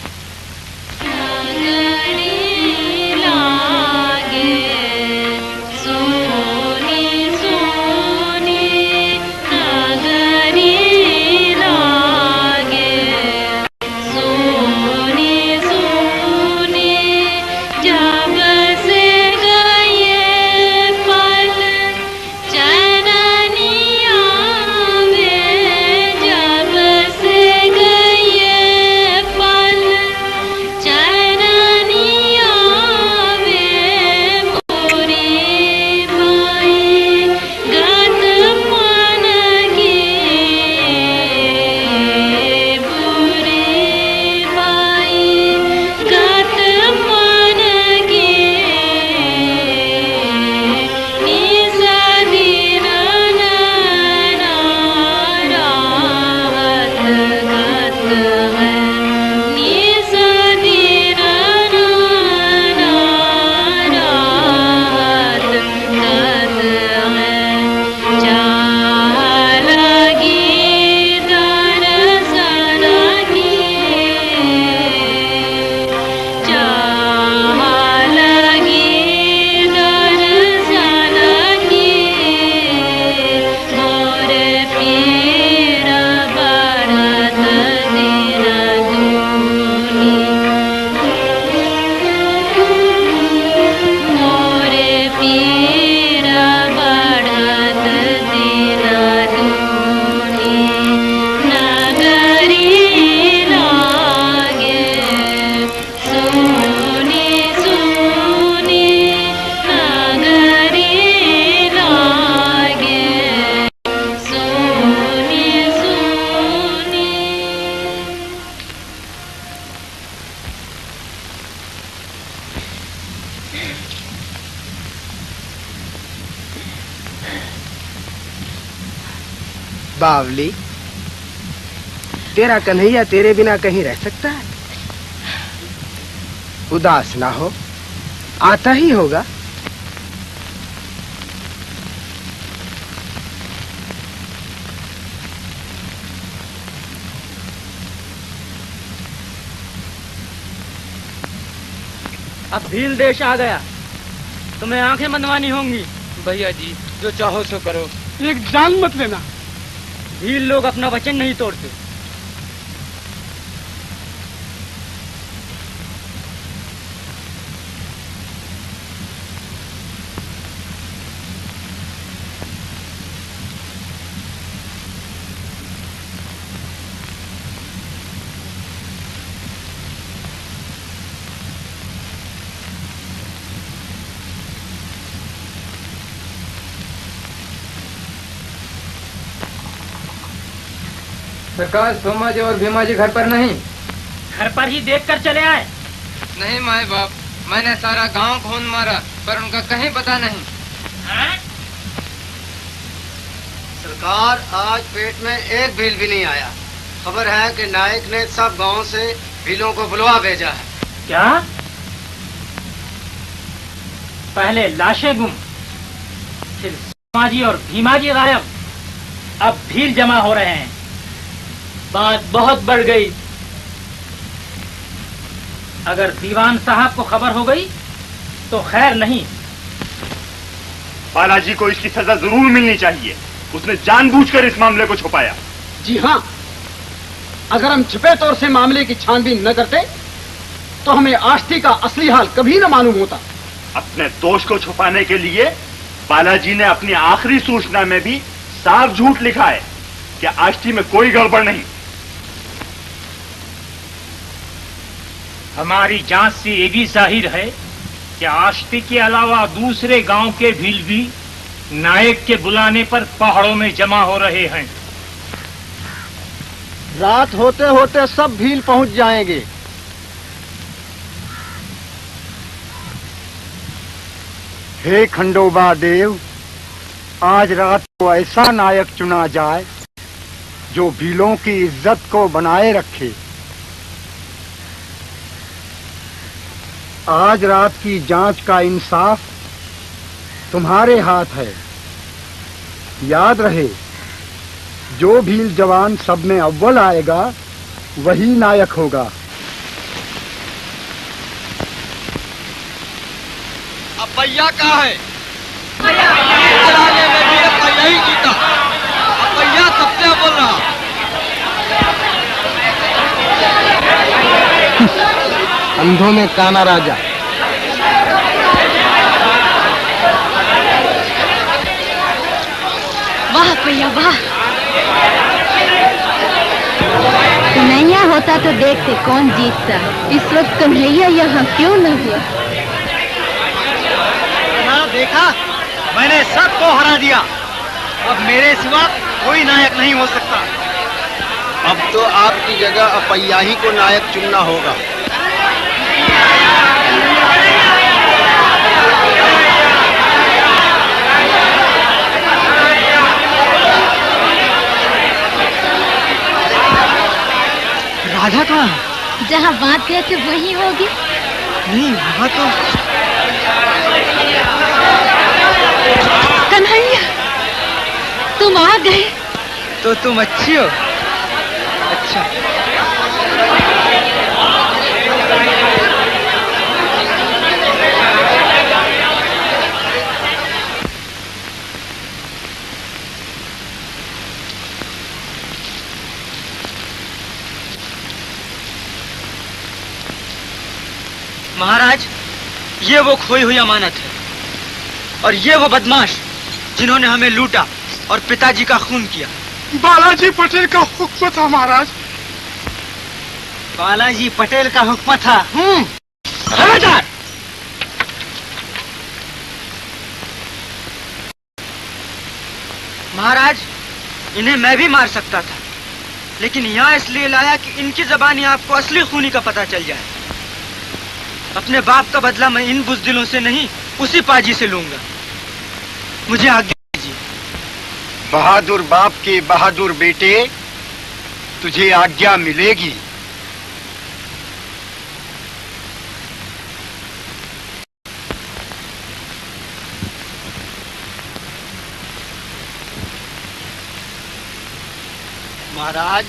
P: बावली, तेरा कन्हैया तेरे बिना कहीं रह सकता है? उदास ना हो, आता ही होगा।
R: अब भील देश आ गया, तुम्हें आंखें मनवानी होंगी।
C: भैया जी जो चाहो सो करो,
J: एक जान मत लेना।
R: भील लोग अपना वचन नहीं तोड़ते।
C: प्रकाश, सोमा जी और भीमा जी घर पर नहीं?
F: घर पर ही देखकर चले आए।
C: नहीं माए बाप, मैंने सारा गांव खून मारा पर उनका कहीं पता नहीं।
K: सरकार, आज पेट में एक भील भी नहीं आया। खबर है कि नायक ने सब गांव से भीलों को बुलवा भेजा है।
F: क्या? पहले लाशें गुम, फिर सोमा जी और भीमा जी गायब, अब भील जमा हो रहे हैं। बात बहुत बढ़ गई। अगर दीवान साहब को खबर हो गई तो खैर नहीं।
H: बालाजी को इसकी सजा जरूर मिलनी चाहिए। उसने जानबूझकर इस मामले को छुपाया।
N: जी हाँ, अगर हम छिपे तौर से मामले की छानबीन न करते तो हमें आष्टी का असली हाल कभी न मालूम होता।
H: अपने दोष को छुपाने के लिए बालाजी ने अपनी आखिरी सूचना में भी साफ झूठ लिखा है कि आष्टी में कोई गड़बड़ नहीं।
A: हमारी जांच से ये भी जाहिर है कि आष्टी के अलावा दूसरे गांव के भील भी नायक के बुलाने पर पहाड़ों में जमा हो रहे हैं।
N: रात होते होते सब भील पहुंच जाएंगे।
O: हे खंडोबा देव, आज रात को ऐसा नायक चुना जाए जो भीलों की इज्जत को बनाए रखे। आज रात की जांच का इंसाफ तुम्हारे हाथ है। याद रहे, जो भील जवान सब में अव्वल आएगा वही नायक होगा।
K: अपैया कहाँ है? चलाने में भी अपैया ही जीता। अपैया सबसे बोल रहा।
P: अंधों में काना राजा।
I: वाह भैया वाह।
M: कन्हैया होता तो देखते कौन जीतता। इस वक्त कन्हैया यहाँ क्यों न हुआ?
K: देखा, मैंने सबको हरा दिया। अब मेरे सिवा कोई नायक नहीं हो सकता।
P: अब तो आपकी जगह अपैया ही को नायक चुनना होगा।
K: राधा कहाँ?
M: जहाँ बात गए थे वही होगी।
K: नहीं, वहाँ तो
M: कन्हैया, तुम आ गए।
K: तो तुम अच्छी हो। अच्छा,
Q: महाराज, ये वो खोई हुई अमानत है और ये वो बदमाश जिन्होंने हमें लूटा और पिताजी का खून किया।
J: बालाजी पटेल का हुक्म था महाराज।
Q: बालाजी पटेल का हुक्म था।
K: खबरदार।
Q: महाराज, इन्हें मैं भी मार सकता था, लेकिन यहाँ इसलिए लाया कि इनकी जबानी आपको असली खूनी का पता चल जाए। अपने बाप का बदला मैं इन बुज़दिलों से नहीं, उसी पाजी से लूंगा। मुझे आज्ञा दीजिए।
O: बहादुर बाप के बहादुर बेटे, तुझे आज्ञा मिलेगी।
P: महाराज,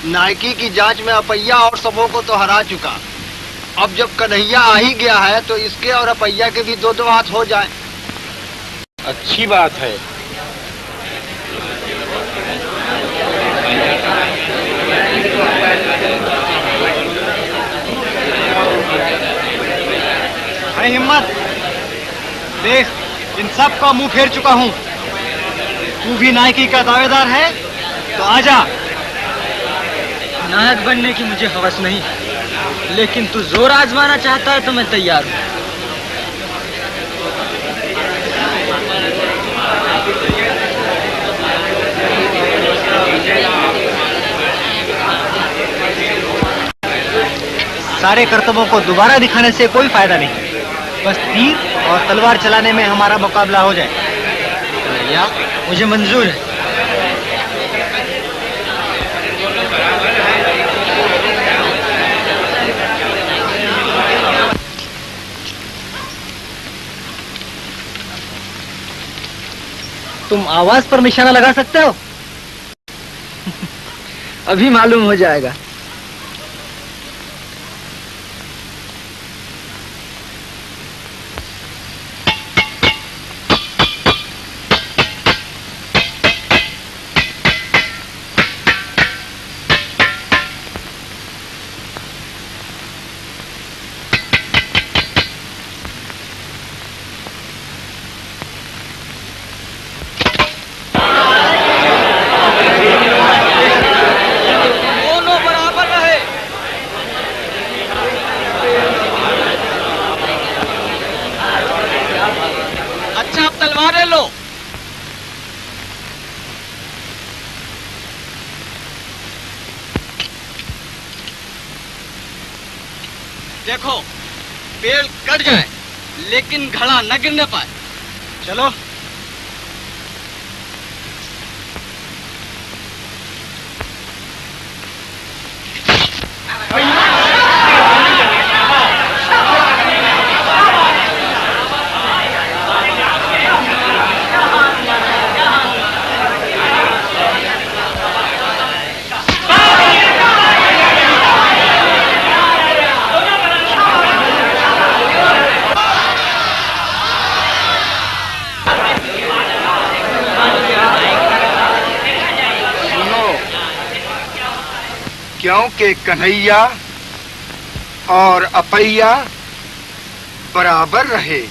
P: नायकी की जांच में अपैया और सबों को तो हरा चुका। अब जब कन्हैया आ ही गया है तो इसके और अपैया के भी दो दो हाथ हो जाए।
O: अच्छी बात है।
K: है हिम्मत। देख, इन सब का मुंह फेर चुका हूँ। तू भी नायकी का दावेदार है तो आजा।
Q: नायक बनने की मुझे हवस नहीं, लेकिन तू जोर आजमाना चाहता है तो मैं तैयार हूँ।
K: सारे कर्तव्यों को दोबारा दिखाने से कोई फायदा नहीं। बस तीर और तलवार चलाने में हमारा मुकाबला हो जाए।
Q: या मुझे मंजूर है।
K: तुम आवाज पर निशाना लगा सकते हो?
Q: अभी मालूम हो जाएगा।
K: देखो, पेड़ कट जाए लेकिन घड़ा न गिरने पाए। चलो।
O: के कन्हैया और अपैया बराबर रहे,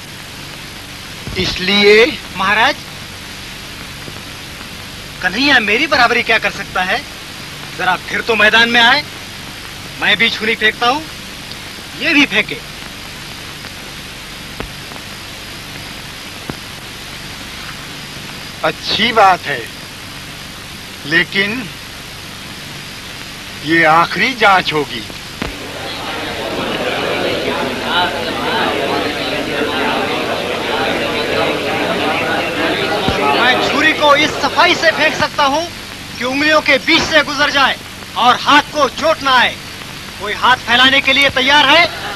O: इसलिए।
K: महाराज, कन्हैया मेरी बराबरी क्या कर सकता है? जरा फिर तो मैदान में आए। मैं भी छुरी फेंकता हूं, ये भी फेंके।
O: अच्छी बात है, लेकिन ये आखिरी जांच होगी।
K: मैं छुरी को इस सफाई से फेंक सकता हूं कि उंगलियों के बीच से गुजर जाए और हाथ को चोट ना आए। कोई हाथ फैलाने के लिए तैयार है?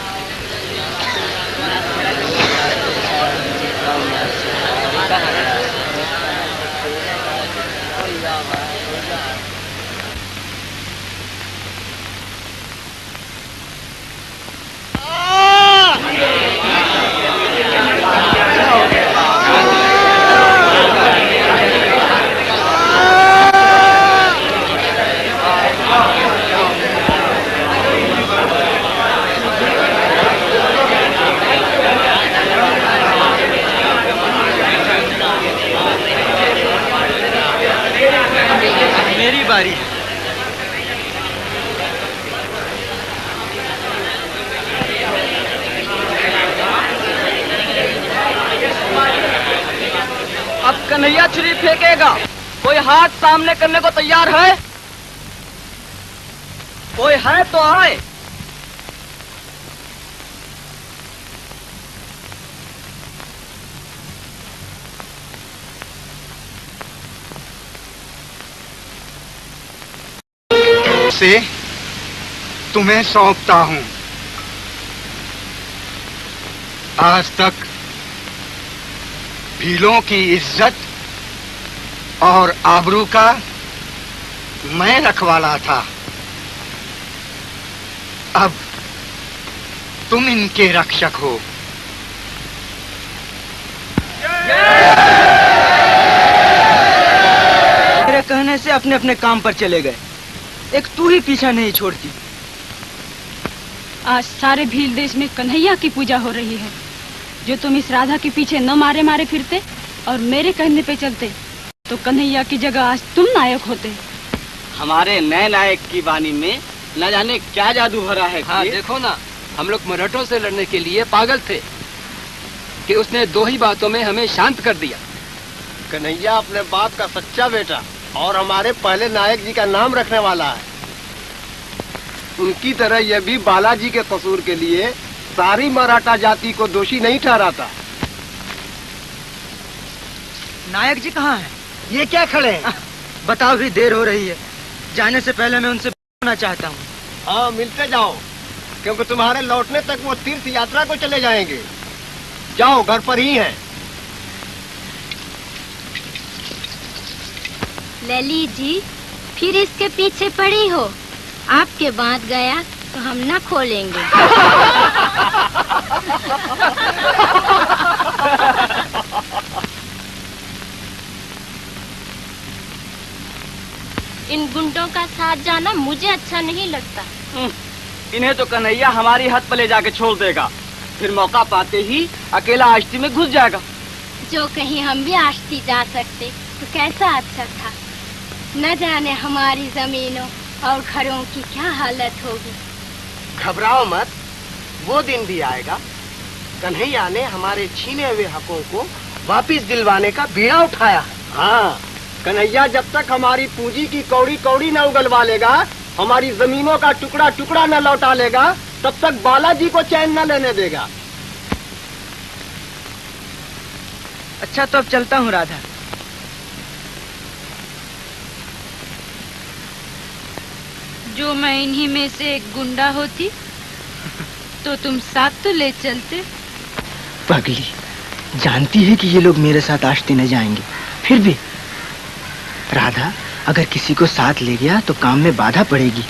K: मेरी बारी है।
R: अब कन्हैया छुरी फेंकेगा। कोई हाथ सामने करने को तैयार है? कोई है तो आए।
O: से तुम्हें सौंपता हूं। आज तक भीलों की इज्जत और आबरू का मैं रखवाला था, अब तुम इनके रक्षक हो।
Q: मेरे कहने से अपने अपने काम पर चले गए, एक तू ही पीछा नहीं छोड़ती।
I: आज सारे भील देश में कन्हैया की पूजा हो रही है। जो तुम इस राधा के पीछे न मारे मारे फिरते और मेरे कहने पे चलते तो कन्हैया की जगह आज तुम नायक होते।
R: हमारे नए नायक की वाणी में न जाने क्या जादू भरा है।
C: हाँ देखो ना, हम लोग मराठों से लड़ने के लिए पागल थे कि उसने दो ही बातों में हमें शांत कर दिया।
P: कन्हैया अपने बाप का सच्चा बेटा और हमारे पहले नायक जी का नाम रखने वाला है। उनकी तरह यह भी बालाजी के कसूर के लिए सारी मराठा जाति को दोषी नहीं ठहराता।
Q: नायक जी कहाँ हैं? ये क्या खड़े हैं? बताओ, भी देर हो रही है। जाने से पहले मैं उनसे मिलना चाहता हूँ।
P: हाँ, मिलते जाओ, क्योंकि तुम्हारे लौटने तक वो तीर्थ यात्रा को चले जाएंगे। जाओ, घर पर ही हैं।
E: लली जी, फिर इसके पीछे पड़ी हो। आपके बांध गया तो हम न खोलेंगे। इन गुंडों का साथ जाना मुझे अच्छा नहीं लगता।
R: इन्हें तो कन्हैया हमारी हद पर ले जाके छोड़ देगा, फिर मौका पाते ही अकेला आश्ती में घुस जाएगा।
E: जो कहीं हम भी आश्ती जा सकते तो कैसा अच्छा था। न जाने हमारी जमीनों और घरों की क्या हालत होगी।
P: घबराओ मत, वो दिन भी आएगा। कन्हैया ने हमारे छीने हुए हकों को वापिस दिलवाने का बीड़ा उठाया। हाँ, कन्हैया जब तक हमारी पूंजी की कौड़ी कौड़ी न उगलवा लेगा, हमारी जमीनों का टुकड़ा टुकड़ा न लौटा लेगा, तब तक बालाजी को चैन न लेने देगा।
Q: अच्छा, तो अब चलता हूँ राधा।
I: जो मैं इन्हीं में से एक गुंडा होती तो तुम साथ तो ले चलते।
Q: पगली, जानती है कि ये लोग मेरे साथ आश्ती न जाएंगे, फिर भी राधा अगर किसी को साथ ले गया तो काम में बाधा पड़ेगी,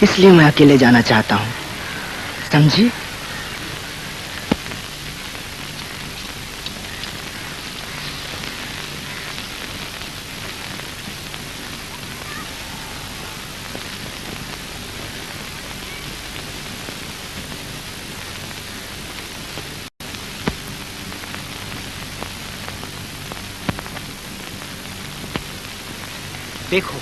Q: इसलिए मैं अकेले जाना चाहता हूँ, समझी? देखो,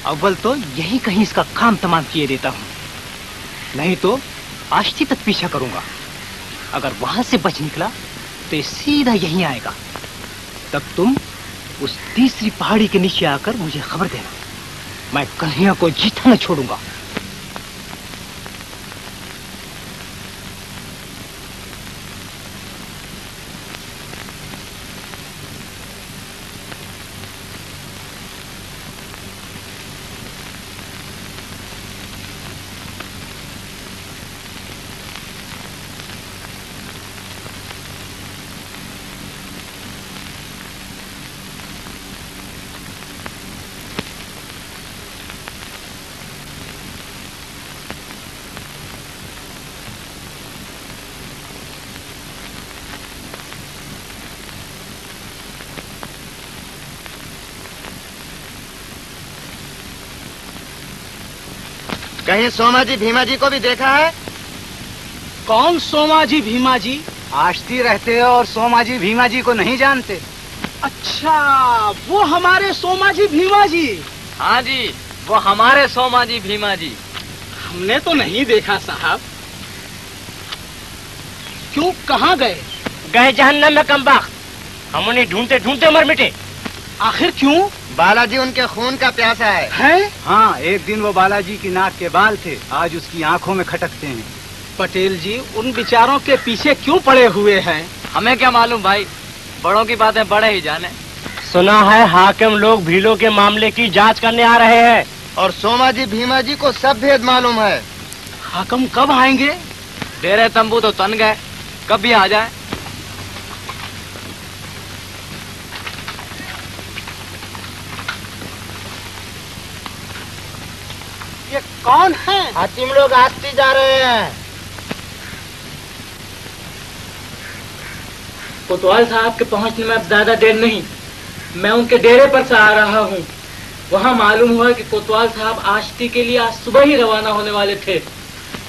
Q: अव्वल तो यही कहीं इसका काम तमाम किए देता हूँ, नहीं तो आष्टी तक पीछा करूंगा। अगर वहां से बच निकला तो ये सीधा यहीं आएगा। तब तुम उस तीसरी पहाड़ी के नीचे आकर मुझे खबर देना। मैं कन्हैया को जीता न छोड़ूंगा।
P: कहीं सोमा जी भीमा जी को भी देखा है?
K: कौन सोमा जी भीमा जी?
P: आष्टी रहते हो और सोमा जी भीमा जी को नहीं जानते?
K: अच्छा, वो हमारे सोमा जी भीमा जी।
R: हाँ जी, वो हमारे सोमा जी भीमा जी।
K: हमने तो नहीं देखा साहब। क्यों, कहाँ गए?
Q: गए जहन्नम में कमबख्त। हम उन्हें ढूंढते ढूंढते मर मिटे।
K: आखिर क्यों?
P: बालाजी उनके खून का प्यासा है।
K: हैं?
P: हाँ, एक दिन वो बालाजी की नाक के बाल थे, आज उसकी आंखों में खटकते हैं।
K: पटेल जी उन बेचारों के पीछे क्यों पड़े हुए हैं?
R: हमें क्या मालूम भाई, बड़ों की बातें बड़े ही जाने।
Q: सुना है हाकिम लोग भीलों के मामले की जांच करने आ रहे हैं।
P: और सोमा जी भीमा जी को सब भेद मालूम है।
K: हाकिम कब आएंगे?
R: डेरे तंबू तो तन गए, कब भी आ जाए।
K: ये कौन है?
P: हातिम लोग आस्ती जा रहे हैं।
F: कोतवाल साहब के पहुंचने में अब ज्यादा देर नहीं। मैं उनके डेरे पर से आ रहा हूँ। वहाँ मालूम हुआ कि कोतवाल साहब आष्टी के लिए आज सुबह ही रवाना होने वाले थे।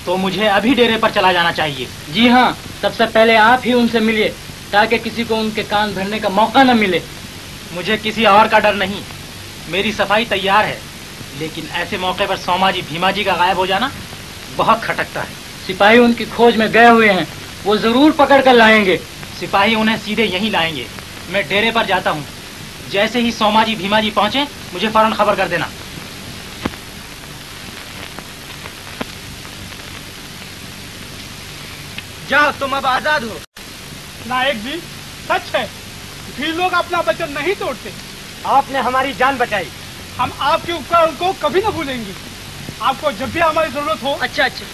F: तो मुझे अभी डेरे पर चला जाना चाहिए। जी हाँ, सबसे पहले आप ही उनसे मिलिए ताकि किसी को उनके कान भरने का मौका न मिले।
G: मुझे किसी और का डर नहीं, मेरी सफाई तैयार है, लेकिन ऐसे मौके पर सोमा जी भीमा जी का गायब हो जाना बहुत खटकता है।
F: सिपाही उनकी खोज में गए हुए हैं, वो जरूर पकड़ कर लाएंगे।
G: सिपाही उन्हें सीधे यहीं लाएंगे। मैं डेरे पर जाता हूँ। जैसे ही सोमा जी भीमा जी पहुंचे मुझे फौरन खबर कर देना।
K: जाओ, तुम अब आजाद हो।
J: नायक जी, सच है, भी लोग अपना वचन नहीं तोड़ते।
Q: आपने हमारी जान बचाई।
J: हम आपके उपकार को कभी न भूलेंगे। आपको जब भी हमारी जरूरत हो।
K: अच्छा अच्छा।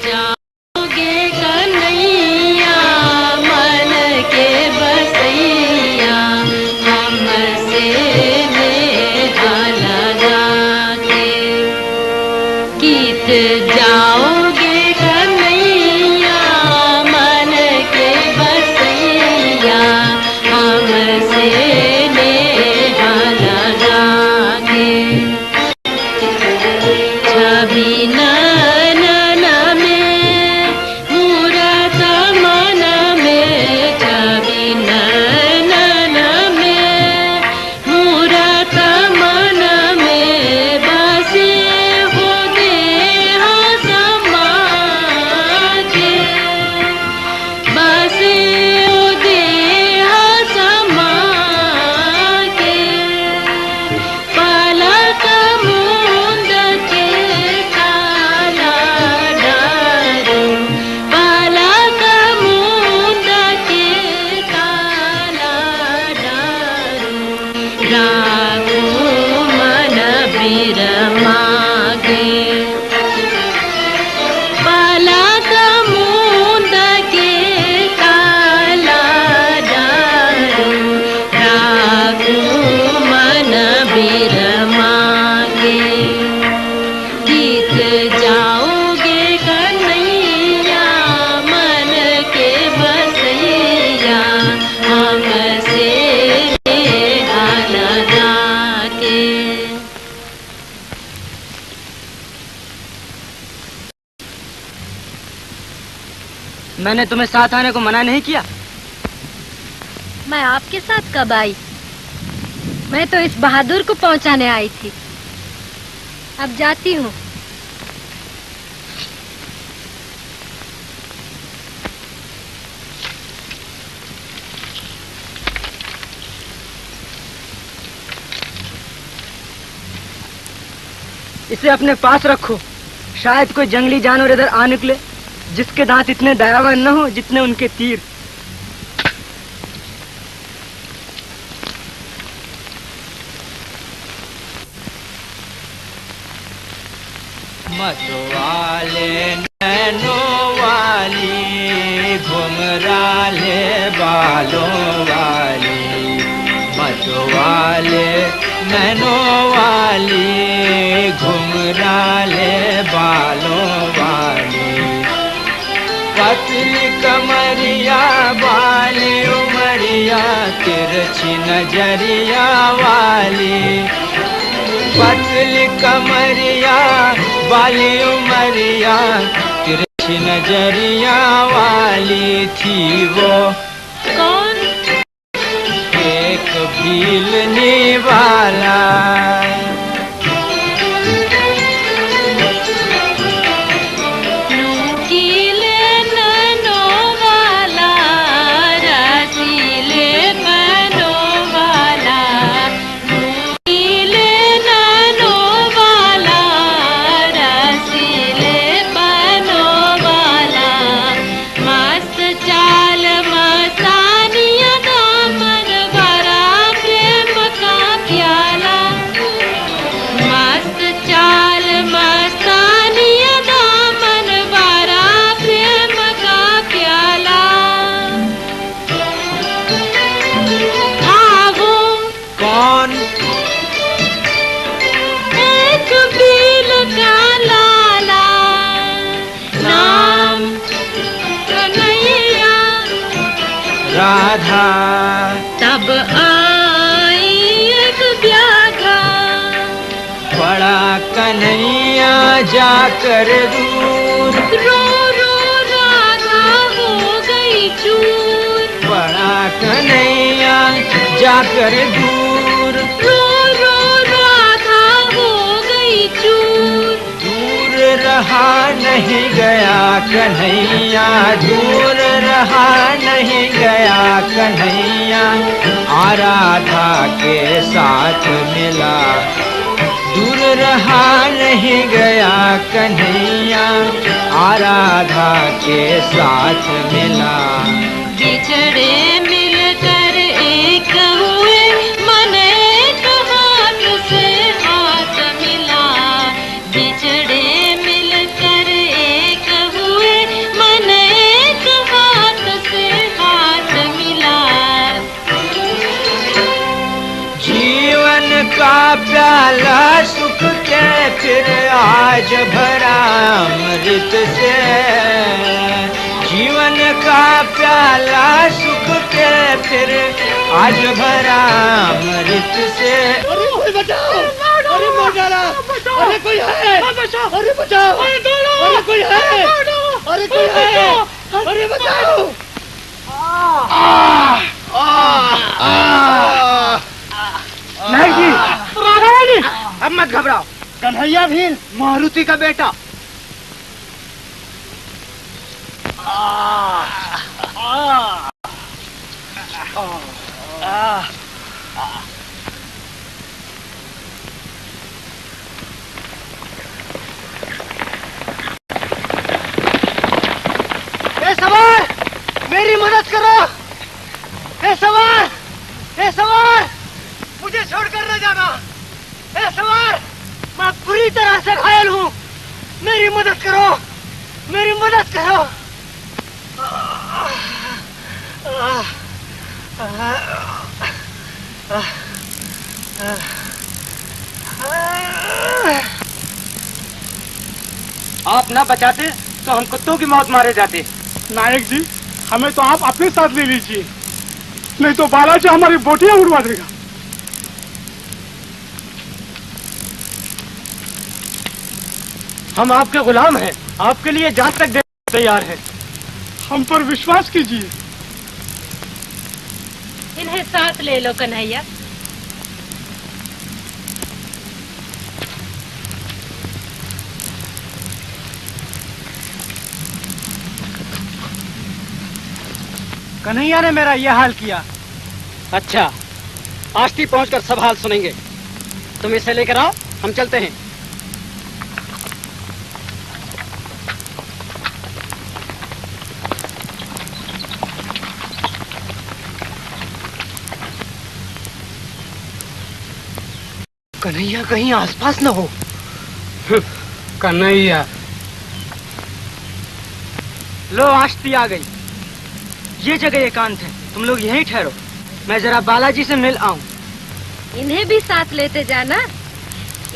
I: जाओगे कन्हैया मन के बसैया, हमसे नेहा लगा के। गीत जाओगे कन्हैया मन के बसैया, हमसे नेहा लगा के। छवि
Q: मैंने तुम्हें साथ आने को मना नहीं किया।
M: मैं आपके साथ कब आई? मैं तो इस बहादुर को पहुंचाने आई थी। अब जाती हूँ।
Q: इसे अपने पास रखो, शायद कोई जंगली जानवर इधर आ निकले जिसके दांत इतने दयावान न हो जितने उनके तीर।
S: मतवाले नैनों वाली, घुंघराले बालों वाली, मतवाले नैनों वाली, घुंघराले बालों वाली, पतली कमरिया बाली उमरिया, तिरछी नजरिया वाली, पतली कमरिया बाली उमरिया, तिरछी नजरिया वाली थी वो।
I: कौन?
S: एक भीलने वाला,
I: नुकीले नैनों वाला, रसीले बनों वाला, नुकीले नैनों वाला, रसीले बनों वाला, मस्त चाल मस्तानिया दामन भरा प्रेम का प्याला, मस्त चाल मस्तानिया दामन भरा प्रेम का प्याला। था वो
S: कौन?
I: एक भील का लाला, नाम कन्हैया।
S: राधा
I: तब आई एक व्याधा,
S: बड़ा कन्हैया जाकर दूर,
I: रो रो राधा हो गई चूर,
S: बड़ा कन्हैया जाकर दूर,
I: रो रो राधा हो गई चूर।
S: दूर रहा नहीं गया कन्हैया, दूर रहा नहीं गया कन्हैया, राधा के साथ मिला, दूर रहा नहीं गया कन्हैया, राधा के साथ मिला।
I: बिछड़े मिलकर एक हुए, मन एक हाथ से हाथ मिला, बिछड़े मिलकर एक हुए, मन एक हाथ से हाथ मिला।
S: जीवन का प्याला सुख के फिर आज भरा अमृत से, जीवन का प्याला सुख के फिर आज भरा अमृत से।
J: अरे बचाओ! अरे मार डाला! अरे कोई है! अरे बचाओ! अरे कोई है! अरे कोई है! अरे बचाओ!
K: नहीं जी, राधा, अब मत घबराओ। कन्हैया भील मारुति का बेटा। ए सवार, मेरी मदद करो। ए सवार, ए सवार, मुझे छोड़कर न जाना। ए सवार, मैं पूरी तरह से घायल हूँ, मेरी मदद करो, मेरी मदद करो।
Q: आप ना बचाते तो हम कुत्तों की मौत मारे जाते।
J: नायक जी, हमें तो आप अपने साथ ले लीजिए, नहीं तो बालाजी हमारी बोटियां उड़वा देगा।
Q: हम आपके गुलाम हैं, आपके लिए जान तक देने तैयार हैं।
J: हम पर विश्वास कीजिए।
M: इन्हें साथ ले लो कन्हैया।
K: कन्हैया ने मेरा यह हाल किया।
R: अच्छा, आष्टी पहुंचकर सब हाल सुनेंगे। तुम इसे लेकर आओ, हम चलते हैं।
K: कन्हैया कहीं आसपास न हो।
C: कन्हैया,
K: लो आष्टी आ गई। ये जगह एकांत है, तुम लोग यहीं ठहरो, मैं जरा बालाजी से मिल आऊं।
M: इन्हें भी साथ लेते जाना।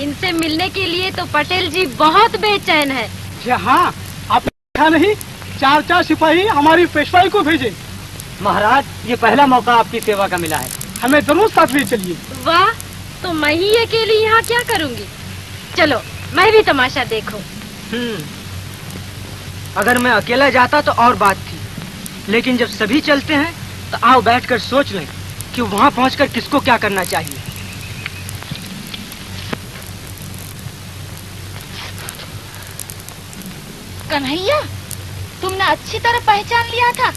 M: इनसे मिलने के लिए तो पटेल जी बहुत बेचैन है।
J: हाँ, आपने देखा नहीं, 4 सिपाही हमारी पेशवाई को भेजे।
K: महाराज, ये पहला मौका आपकी सेवा का मिला है,
J: हमें जरूर साथ ले चलिए।
M: वाह, तो मैं ही अकेली यहाँ क्या करूँगी? चलो मैं भी तमाशा देखूं।
K: अगर मैं अकेला जाता तो और बात थी, लेकिन जब सभी चलते हैं तो आओ बैठकर सोच लें कि वहाँ पहुँचकर किसको क्या करना चाहिए।
I: कन्हैया, तुमने अच्छी तरह पहचान लिया था?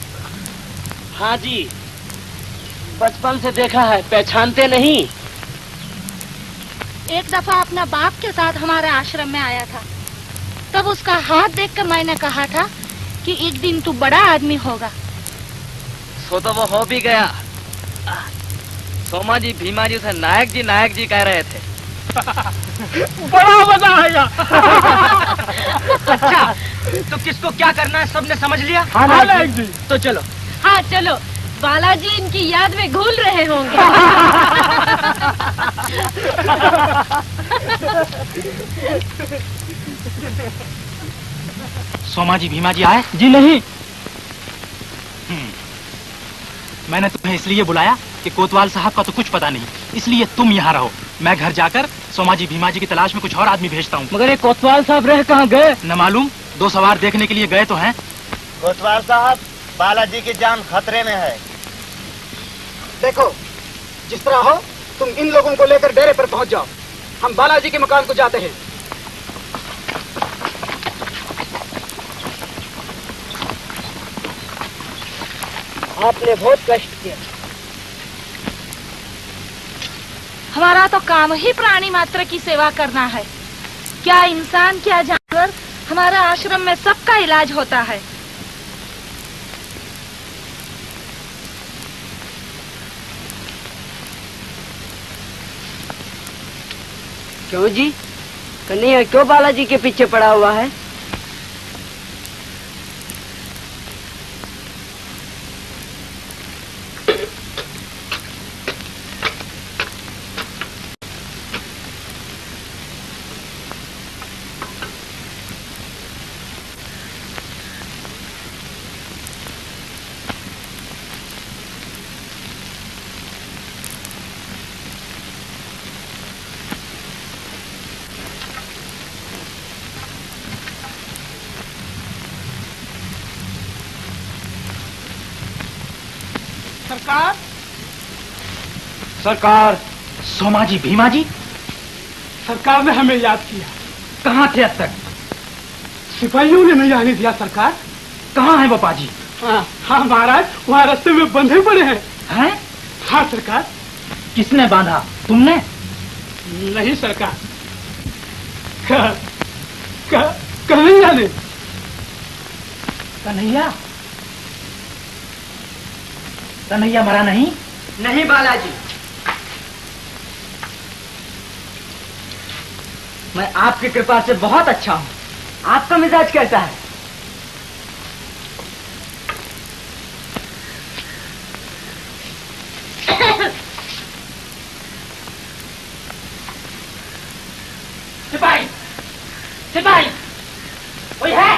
R: हाँ जी, बचपन से देखा है, पहचानते नहीं।
I: एक दफा अपना बाप के साथ हमारे आश्रम में आया था, तब उसका हाथ देखकर मैंने कहा था कि एक दिन तू बड़ा आदमी होगा।
R: सो तो वो हो भी गया। सोमा जी, भीमा जी उसे नायक जी कह रहे थे।
J: बड़ा मजा आएगा।
K: अच्छा, तो किसको क्या करना है सबने समझ लिया?
J: हाँ नायक जी।
K: तो चलो।
M: हाँ चलो, बालाजी इनकी याद में घूल रहे होंगे।
L: सोमा जी, भीमा जी आए?
K: जी नहीं।
L: मैंने तुम्हें इसलिए बुलाया कि कोतवाल साहब का तो कुछ पता नहीं, इसलिए तुम यहाँ रहो। मैं घर जाकर सोमा जी, भीमा जी की तलाश में कुछ और आदमी भेजता हूँ।
K: मगर ये कोतवाल साहब रह कहाँ गए?
L: न मालूम, 2 सवार देखने के लिए गए तो हैं।
P: कोतवाल साहब, बालाजी की जान खतरे में है।
N: देखो, जिस तरह हो तुम इन लोगों को लेकर डेरे पर पहुंच जाओ। हम बालाजी के मकान को जाते हैं।
K: आपने बहुत कष्ट किया।
I: हमारा तो काम ही प्राणी मात्र की सेवा करना है। क्या इंसान, क्या जानवर, हमारा आश्रम में सबका इलाज होता है।
K: क्यों जी, कन्हैया क्यों बालाजी के पीछे पड़ा हुआ है?
J: सरकार,
L: सरकार। सोमा जी, भीमा जी?
J: सरकार ने हमें याद किया।
L: कहाँ थे अब तक?
J: सिपाहियों ने नहीं आने दिया सरकार।
L: कहाँ है बापा जी?
J: हाँ महाराज, वहाँ रास्ते में बंधे पड़े हैं।
L: हैं?
J: हाँ सरकार।
L: किसने बांधा, तुमने?
J: नहीं सरकार, कन्हैया ने।
L: कन्हैया? कन्हैया मरा नहीं?
K: नहीं बालाजी, मैं आपकी कृपा से बहुत अच्छा हूँ। आपका मिजाज कैसा है?
L: सिपाही, सिपाही, कोई है?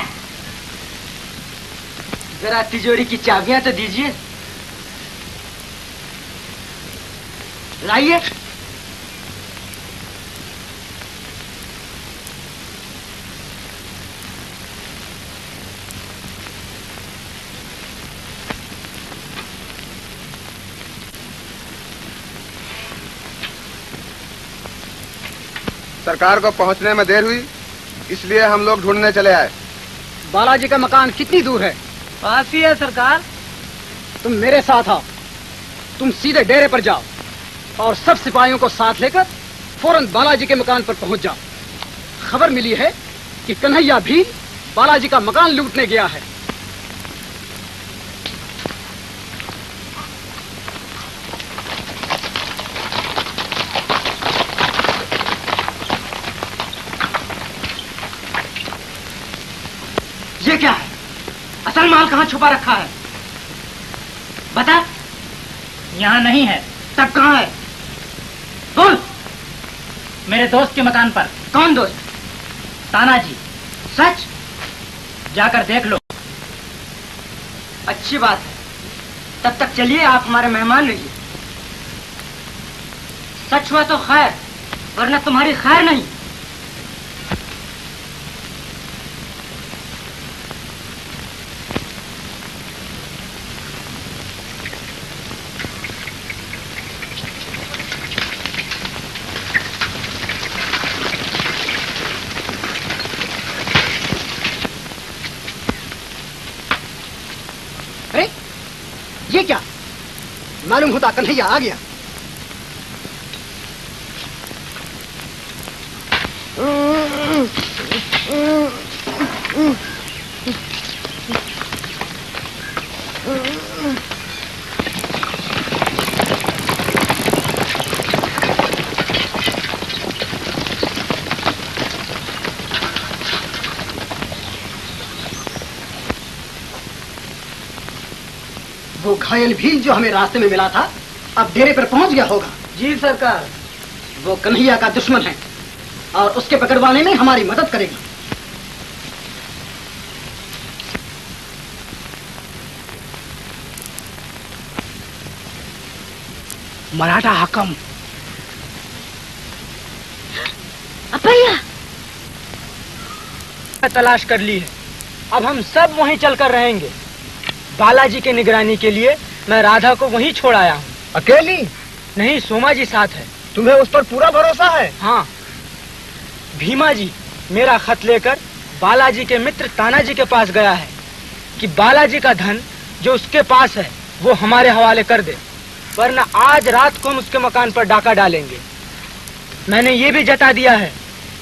K: जरा तिजोरी की चाबियां तो दीजिए। लाइए।
T: सरकार को पहुंचने में देर हुई, इसलिए हम लोग ढूंढने चले आए।
K: बालाजी का मकान कितनी दूर है?
F: पास ही है सरकार।
K: तुम मेरे साथ आओ। तुम सीधे डेरे पर जाओ और सब सिपाहियों को साथ लेकर फौरन बालाजी के मकान पर पहुंच जाओ। खबर मिली है कि कन्हैया भी बालाजी का मकान लूटने गया है।
F: ये क्या है? असल माल कहाँ छुपा रखा है? बता।
G: यहाँ नहीं है।
F: तब कहाँ है? बोल।
G: मेरे दोस्त के मकान पर।
F: कौन दोस्त?
G: तानाजी।
F: सच?
G: जाकर देख लो।
F: अच्छी बात है। तब तक चलिए, आप हमारे मेहमान रहिए। सच हुआ तो खैर, वरना तुम्हारी खैर नहीं।
K: ये क्या? मालूम होता कन्हैया आ गया। वो घायल भील जो हमें रास्ते में मिला था, अब डेरे पर पहुंच गया होगा।
F: जी सरकार।
K: वो कन्हैया का दुश्मन है और उसके पकड़वाने में हमारी मदद करेगा।
F: मराठा हकम।
M: अपैया
F: तलाश कर ली है। अब हम सब वहीं चलकर रहेंगे। बालाजी के निगरानी के लिए मैं राधा को वहीं छोड़ आया हूँ।
K: अकेली?
F: नहीं, सोमा जी साथ है।
K: तुम्हें उस पर पूरा भरोसा है?
F: हाँ। भीमा जी मेरा खत लेकर बालाजी के मित्र तानाजी के पास गया है कि बालाजी का धन जो उसके पास है वो हमारे हवाले कर दे, वरना आज रात को हम उसके मकान पर डाका डालेंगे। मैंने ये भी जता दिया है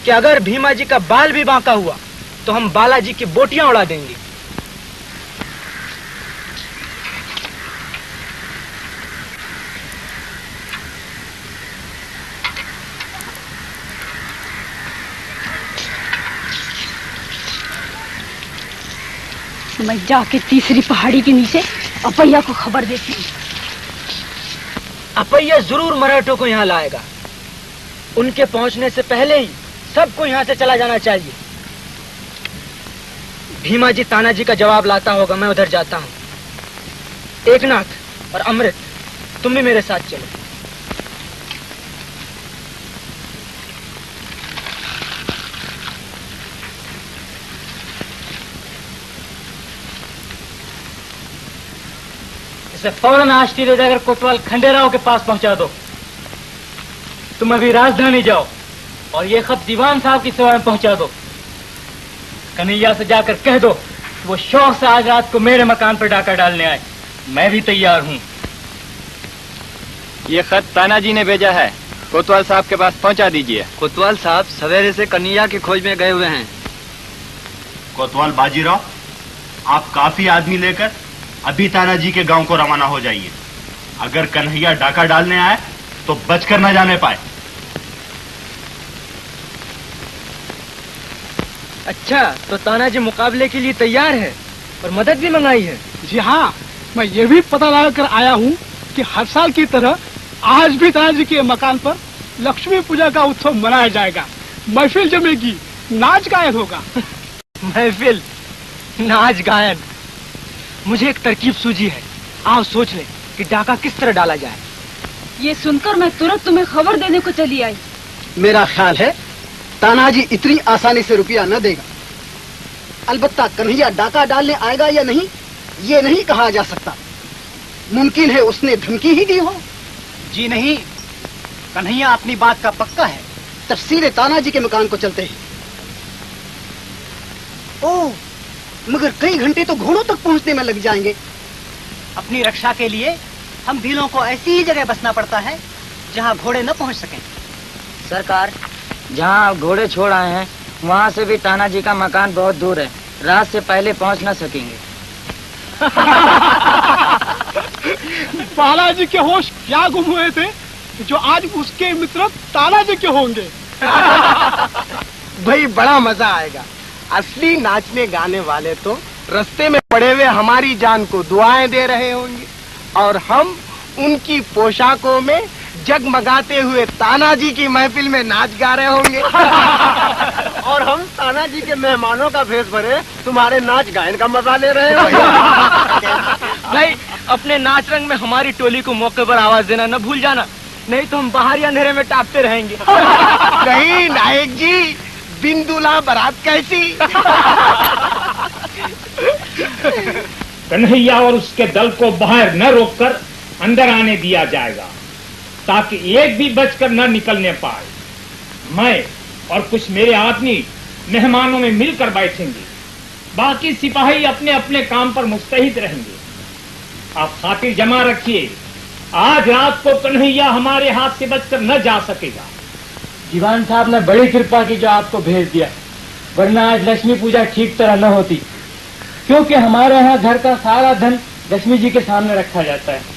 F: कि अगर भीमा जी का बाल भी बांका हुआ तो हम बालाजी की बोटियां उड़ा देंगे।
M: मैं जाके तीसरी पहाड़ी के नीचे अपैया को खबर देती हूँ।
F: अपैया जरूर मराठों को यहाँ लाएगा। उनके पहुंचने से पहले ही सबको यहाँ से चला जाना चाहिए। भीमा जी तानाजी का जवाब लाता होगा। मैं उधर जाता हूँ। एकनाथ और अमृत, तुम भी मेरे साथ चलो।
G: इसे फौरन आष्टी ले जाकर कोतवाल खंडेराव के पास पहुंचा दो। तुम अभी राजधानी जाओ और ये खत दीवान साहब की सेवा में पहुंचा दो। कन्हैया से जाकर कह दो कि वो शौक से आज रात को मेरे मकान पर डाका डालने आए। मैं भी तैयार हूँ।
U: ये खत तानाजी ने भेजा है, कोतवाल साहब के पास पहुंचा दीजिए।
R: कोतवाल साहब सवेरे से कन्हैया की खोज में गए हुए हैं।
H: कोतवाल बाजीराव, आप काफी आदमी लेकर अभी तानाजी के गांव को रवाना हो जाइए। अगर कन्हैया डाका डालने आए तो बचकर न जाने पाए।
F: अच्छा, तो तानाजी मुकाबले के लिए तैयार है और मदद भी मंगाई है।
V: जी हाँ, मैं ये भी पता लगा कर आया हूँ कि हर साल की तरह आज भी तानाजी के मकान पर लक्ष्मी पूजा का उत्सव मनाया जाएगा। महफिल जमेगी, नाच गायन होगा।
F: महफिल, नाच गायन। मुझे एक तरकीब सूझी है। आओ सोच ले कि डाका किस तरह डाला जाए।
M: ये सुनकर मैं तुरंत तुम्हें खबर देने को चली आई।
K: मेरा ख्याल है तानाजी इतनी आसानी से रुपया न देगा। अलबत्ता कन्हैया डाका डालने आएगा या नहीं, ये नहीं कहा जा सकता। मुमकिन है उसने धमकी ही दी हो।
P: जी नहीं, कन्हैया अपनी बात का पक्का है। तफसीर तानाजी के मकान को चलते हैं। ओह, मगर कई घंटे तो घोड़ों तक पहुंचने में लग जाएंगे।
K: अपनी रक्षा के लिए हम भीलों को ऐसी ही जगह बसना पड़ता है जहां घोड़े न पहुंच सकें।
B: सरकार, जहां आप घोड़े छोड़ आए हैं वहां से भी तानाजी का मकान बहुत दूर है, रात से पहले पहुंच न सकेंगे।
V: बालाजी के होश क्या गुम हुए थे जो आज उसके मित्र तानाजी के होंगे।
P: भाई बड़ा मजा आएगा। असली नाचने गाने वाले तो रास्ते में पड़े हुए हमारी जान को दुआएं दे रहे होंगे और हम उनकी पोशाकों में जगमगाते हुए तानाजी की महफिल में नाच गा रहे होंगे। और हम तानाजी के मेहमानों का भेष भरे तुम्हारे नाच गायन का मजा ले रहे होंगे।
K: भाई अपने नाच रंग में हमारी टोली को मौके पर आवाज देना न भूल जाना, नहीं तो हम बाहरी अंधेरे में टापते रहेंगे।
P: नहीं नायक जी, बिंदुला बारात कैसी।
D: कन्हैया और उसके दल को बाहर न रोककर अंदर आने दिया जाएगा ताकि एक भी बचकर न निकलने पाए। मैं और कुछ मेरे आदमी मेहमानों में मिलकर बैठेंगे, बाकी सिपाही अपने अपने काम पर मुस्तैद रहेंगे। आप खातिर जमा रखिए, आज रात को कन्हैया हमारे हाथ से बचकर न जा सकेगा।
G: दीवान साहब ने बड़ी कृपा की जो आपको भेज दिया, वरना आज लक्ष्मी पूजा ठीक तरह न होती, क्योंकि हमारे यहाँ घर का सारा धन लक्ष्मी जी के सामने रखा जाता है।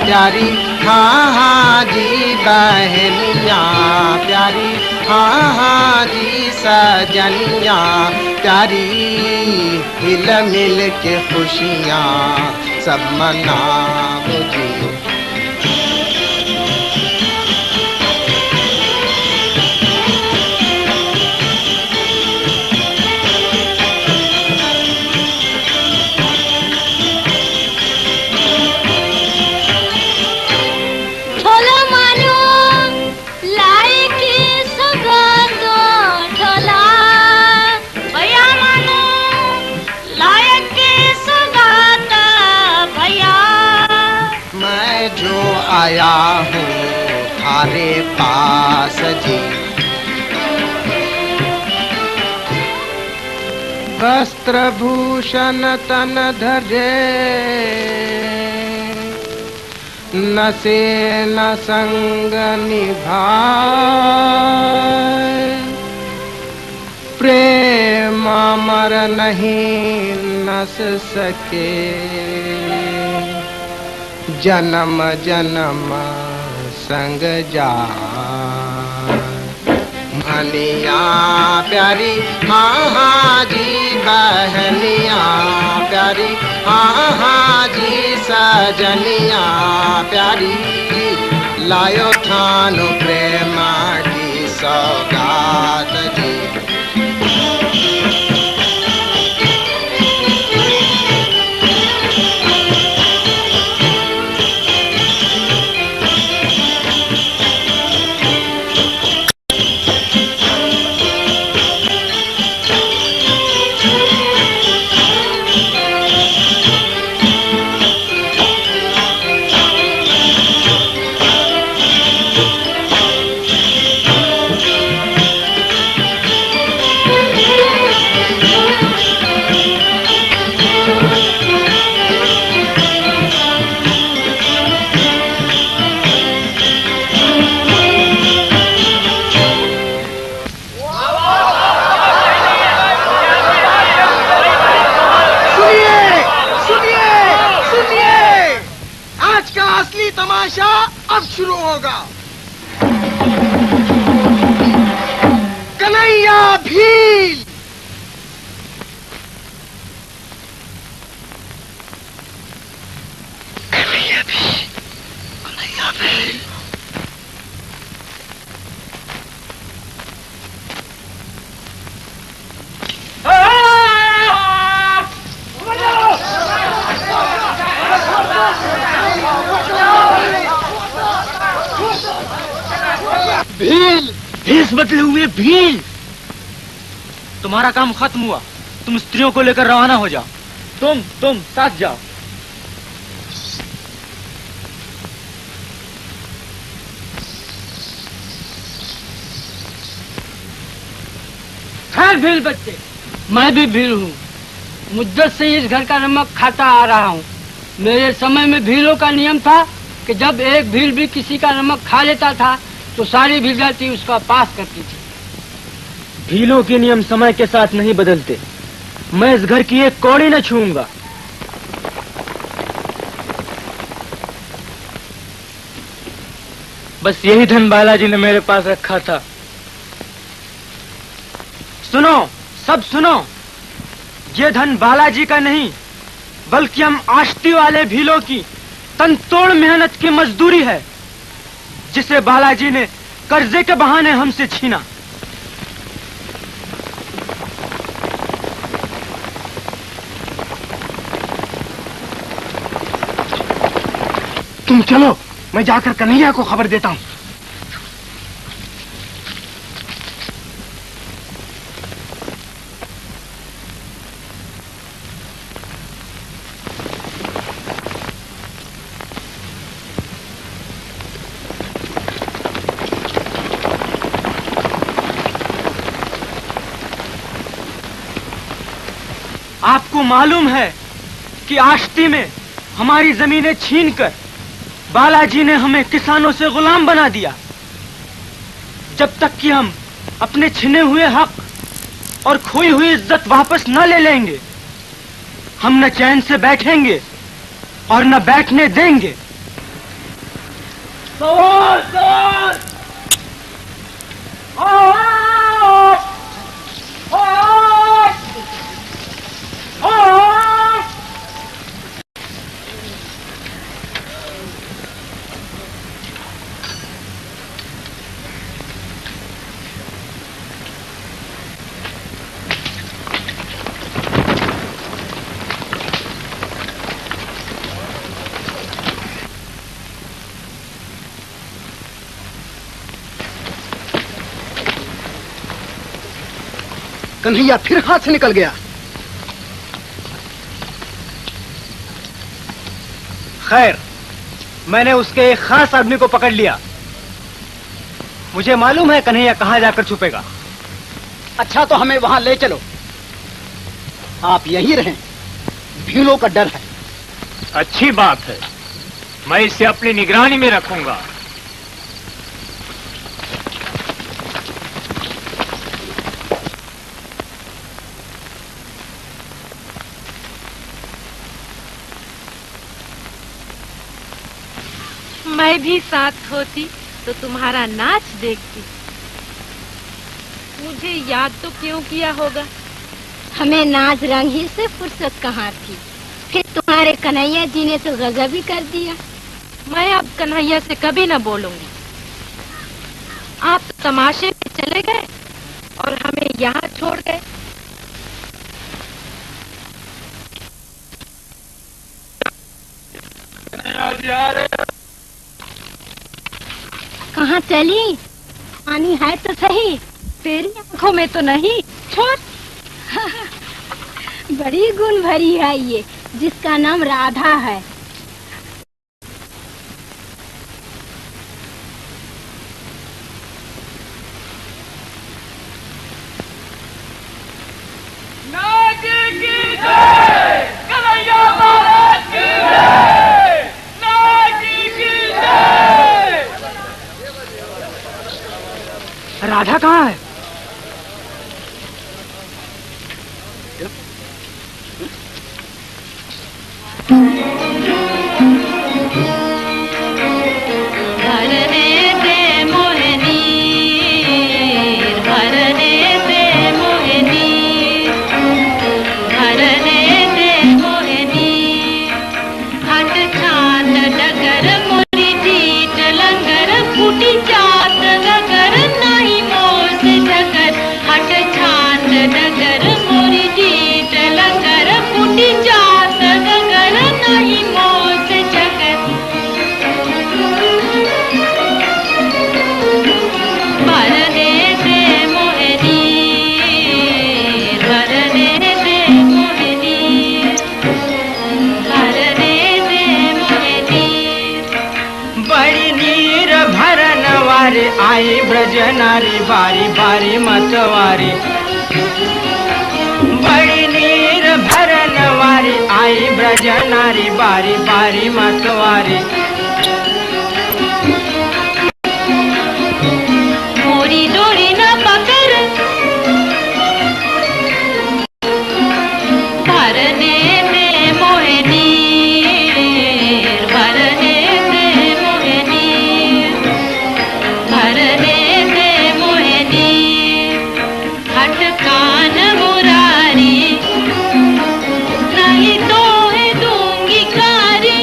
S: प्यारी हाँ हाँ जी बहनिया प्यारी हाँ हाँ जी सजनिया प्यारी हिल मिल के खुशियाँ सब मनाओ जी।
P: जो आया हूँ थारे पास जी। वस्त्र भूषण तन धरे न से न संग निभाए, प्रेम अमर नहीं नस सके, जन्म जन्म संग जा। बहनिया प्यारी हाँ हाँ जी, बहनिया प्यारी हाँ हाँ जी, सजनिया प्यारी लायो थानो प्रेम की सौगात जी। तमाशा अब शुरू होगा। कन्हैया भील। कन्हैया भील, कन्हैया भील।
Q: भील, भेष बदले हुए भील। तुम्हारा काम खत्म हुआ, तुम स्त्रियों को लेकर रवाना हो जाओ। तुम साथ जाओ।
A: खैर भील बच्चे, मैं भी भील हूँ। मुद्दत से इस घर का नमक खाता आ रहा हूँ। मेरे समय में भीलों का नियम था कि जब एक भील भी किसी का नमक खा लेता था तो सारी भील जाति उसका पास करती थी।
Q: भीलों के नियम समय के साथ नहीं बदलते। मैं इस घर की एक कौड़ी न छूऊंगा। बस यही धन बालाजी ने मेरे पास रखा था। सुनो, सब सुनो, ये धन बालाजी का नहीं बल्कि हम आष्टी वाले भीलों की तनतोड़ मेहनत की मजदूरी है, जिसे बालाजी ने कर्जे के बहाने हमसे छीना।
P: तुम चलो, मैं जाकर कन्हैया को खबर देता हूँ।
Q: आपको मालूम है कि आष्टी में हमारी जमीनें छीनकर बालाजी ने हमें किसानों से गुलाम बना दिया। जब तक कि हम अपने छिने हुए हक और खोई हुई इज्जत वापस न ले लेंगे, हम न चैन से बैठेंगे और न बैठने देंगे।
P: कन्हैया फिर हाथ से निकल गया।
Q: खैर,
K: मैंने उसके एक खास आदमी को पकड़ लिया। मुझे मालूम है कन्हैया कहाँ जाकर छुपेगा।
J: अच्छा तो हमें वहां ले चलो। आप यहीं रहें, भीलों का डर है।
D: अच्छी बात है, मैं इसे अपनी निगरानी में रखूंगा।
M: मैं भी साथ होती तो तुम्हारा नाच देखती। मुझे याद तो क्यों किया होगा?
I: हमें नाच रंग ही से फुर्सत कहाँ थी। फिर तुम्हारे कन्हैया जी ने तो गजब ही कर दिया।
M: मैं अब कन्हैया से कभी न बोलूंगी। आप तो तमाशे में चले गए और हमें यहाँ छोड़ गए।
I: कहाँ चली? पानी है तो सही।
M: तेरी आंखों में तो नहीं। छोड़।
I: बड़ी गुण भरी है ये, जिसका नाम राधा है।
K: राधा कहाँ है?
S: आई ब्रज नारी बारी बारी मतवारी, बड़ी नीर भरन वारी आई ब्रज नारी बारी बारी मतवारी।
I: मोरी डोरी न पकड़ भरने में मोहिनी, भरने में मोहिनी, भरने में मोहिनी। हट कान मुरारी नहीं तो है दूंगी कारी।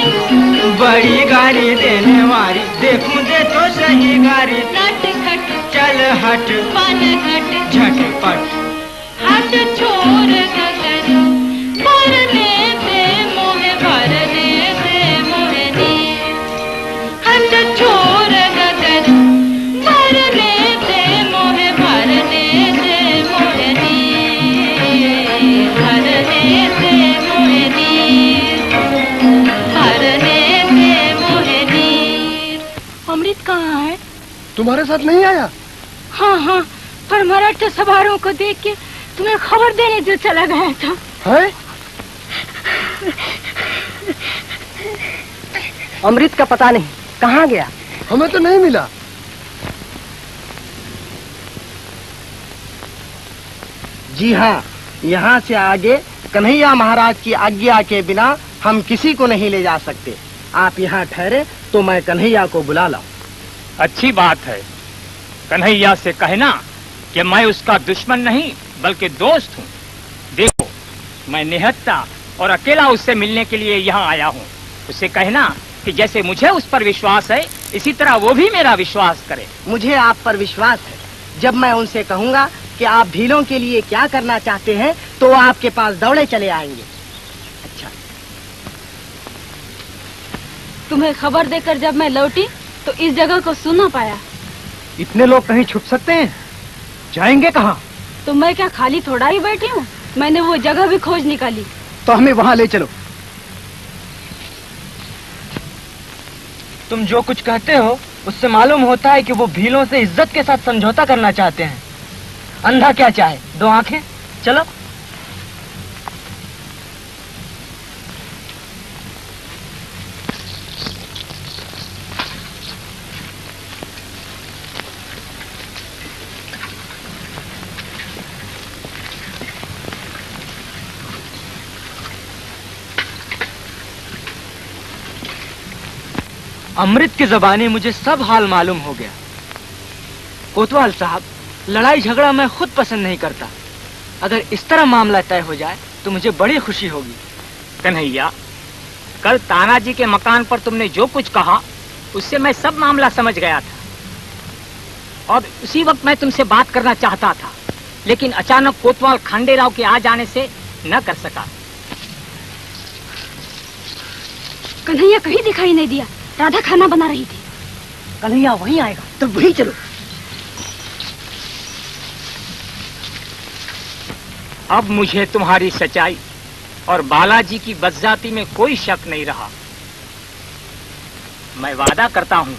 S: बड़ी गारी देने वाली देखूं दे तो सही गारी।
I: नट खट
S: चल हट
I: पन घट
S: झटपट
I: हट छोड़ गगन भरने दे मोहे, भरने दे मोहिनी। हट छोड़ गगन भरने दे मोहे, भरने दे मोहिनी, भरने दे मोहिनी, भरने दे मोहिनी। अमृत कहाँ है?
J: तुम्हारे साथ नहीं आया?
I: हाँ हाँ, पर मराठा सवारों को देख के तुम्हें खबर देने जो चला गया था।
J: है?
K: अमृत का पता नहीं कहाँ गया।
J: हमें तो नहीं मिला।
P: जी हाँ, यहाँ से आगे कन्हैया महाराज की आज्ञा के बिना हम किसी को नहीं ले जा सकते। आप यहाँ ठहरे तो मैं कन्हैया को बुला लाऊं।
D: अच्छी बात है। कन्हैया से कहना कि मैं उसका दुश्मन नहीं बल्कि दोस्त हूँ। देखो, मैं निहत्ता और अकेला उससे मिलने के लिए यहाँ आया हूँ। उसे कहना कि जैसे मुझे उस पर विश्वास है, इसी तरह वो भी मेरा विश्वास करे।
P: मुझे आप पर विश्वास है। जब मैं उनसे कहूँगा कि आप भीलों के लिए क्या करना चाहते हैं, तो वो आपके पास दौड़े चले आएंगे। अच्छा,
M: तुम्हें खबर देकर जब मैं लौटी तो इस जगह को सुन न पाया।
K: इतने लोग कहीं छुप सकते हैं? जाएंगे कहाँ?
M: तो मैं क्या खाली थोड़ा ही बैठी हूँ? मैंने वो जगह भी खोज निकाली।
J: तो हमें वहाँ ले चलो।
Q: तुम जो कुछ कहते हो उससे मालूम होता है कि वो भीलों से इज्जत के साथ समझौता करना चाहते हैं। अंधा क्या चाहे, दो आंखें। चलो। अमृत की ज़बानी मुझे सब हाल मालूम हो गया। कोतवाल साहब, लड़ाई झगड़ा मैं खुद पसंद नहीं करता। अगर इस तरह मामला तय हो जाए तो मुझे बड़ी खुशी होगी।
D: कन्हैया, कल तानाजी के मकान पर तुमने जो कुछ कहा उससे मैं सब मामला समझ गया था और उसी वक्त मैं तुमसे बात करना चाहता था, लेकिन अचानक कोतवाल खंडेराव के आ जाने से न कर सका।
E: कन्हैया कहीं दिखाई नहीं दिया। राधा खाना बना रही थी।
B: कन्हैया वहीं आएगा, तो वहीं चलो।
D: अब मुझे तुम्हारी सच्चाई और बालाजी की बदजाती में कोई शक नहीं रहा। मैं वादा करता हूं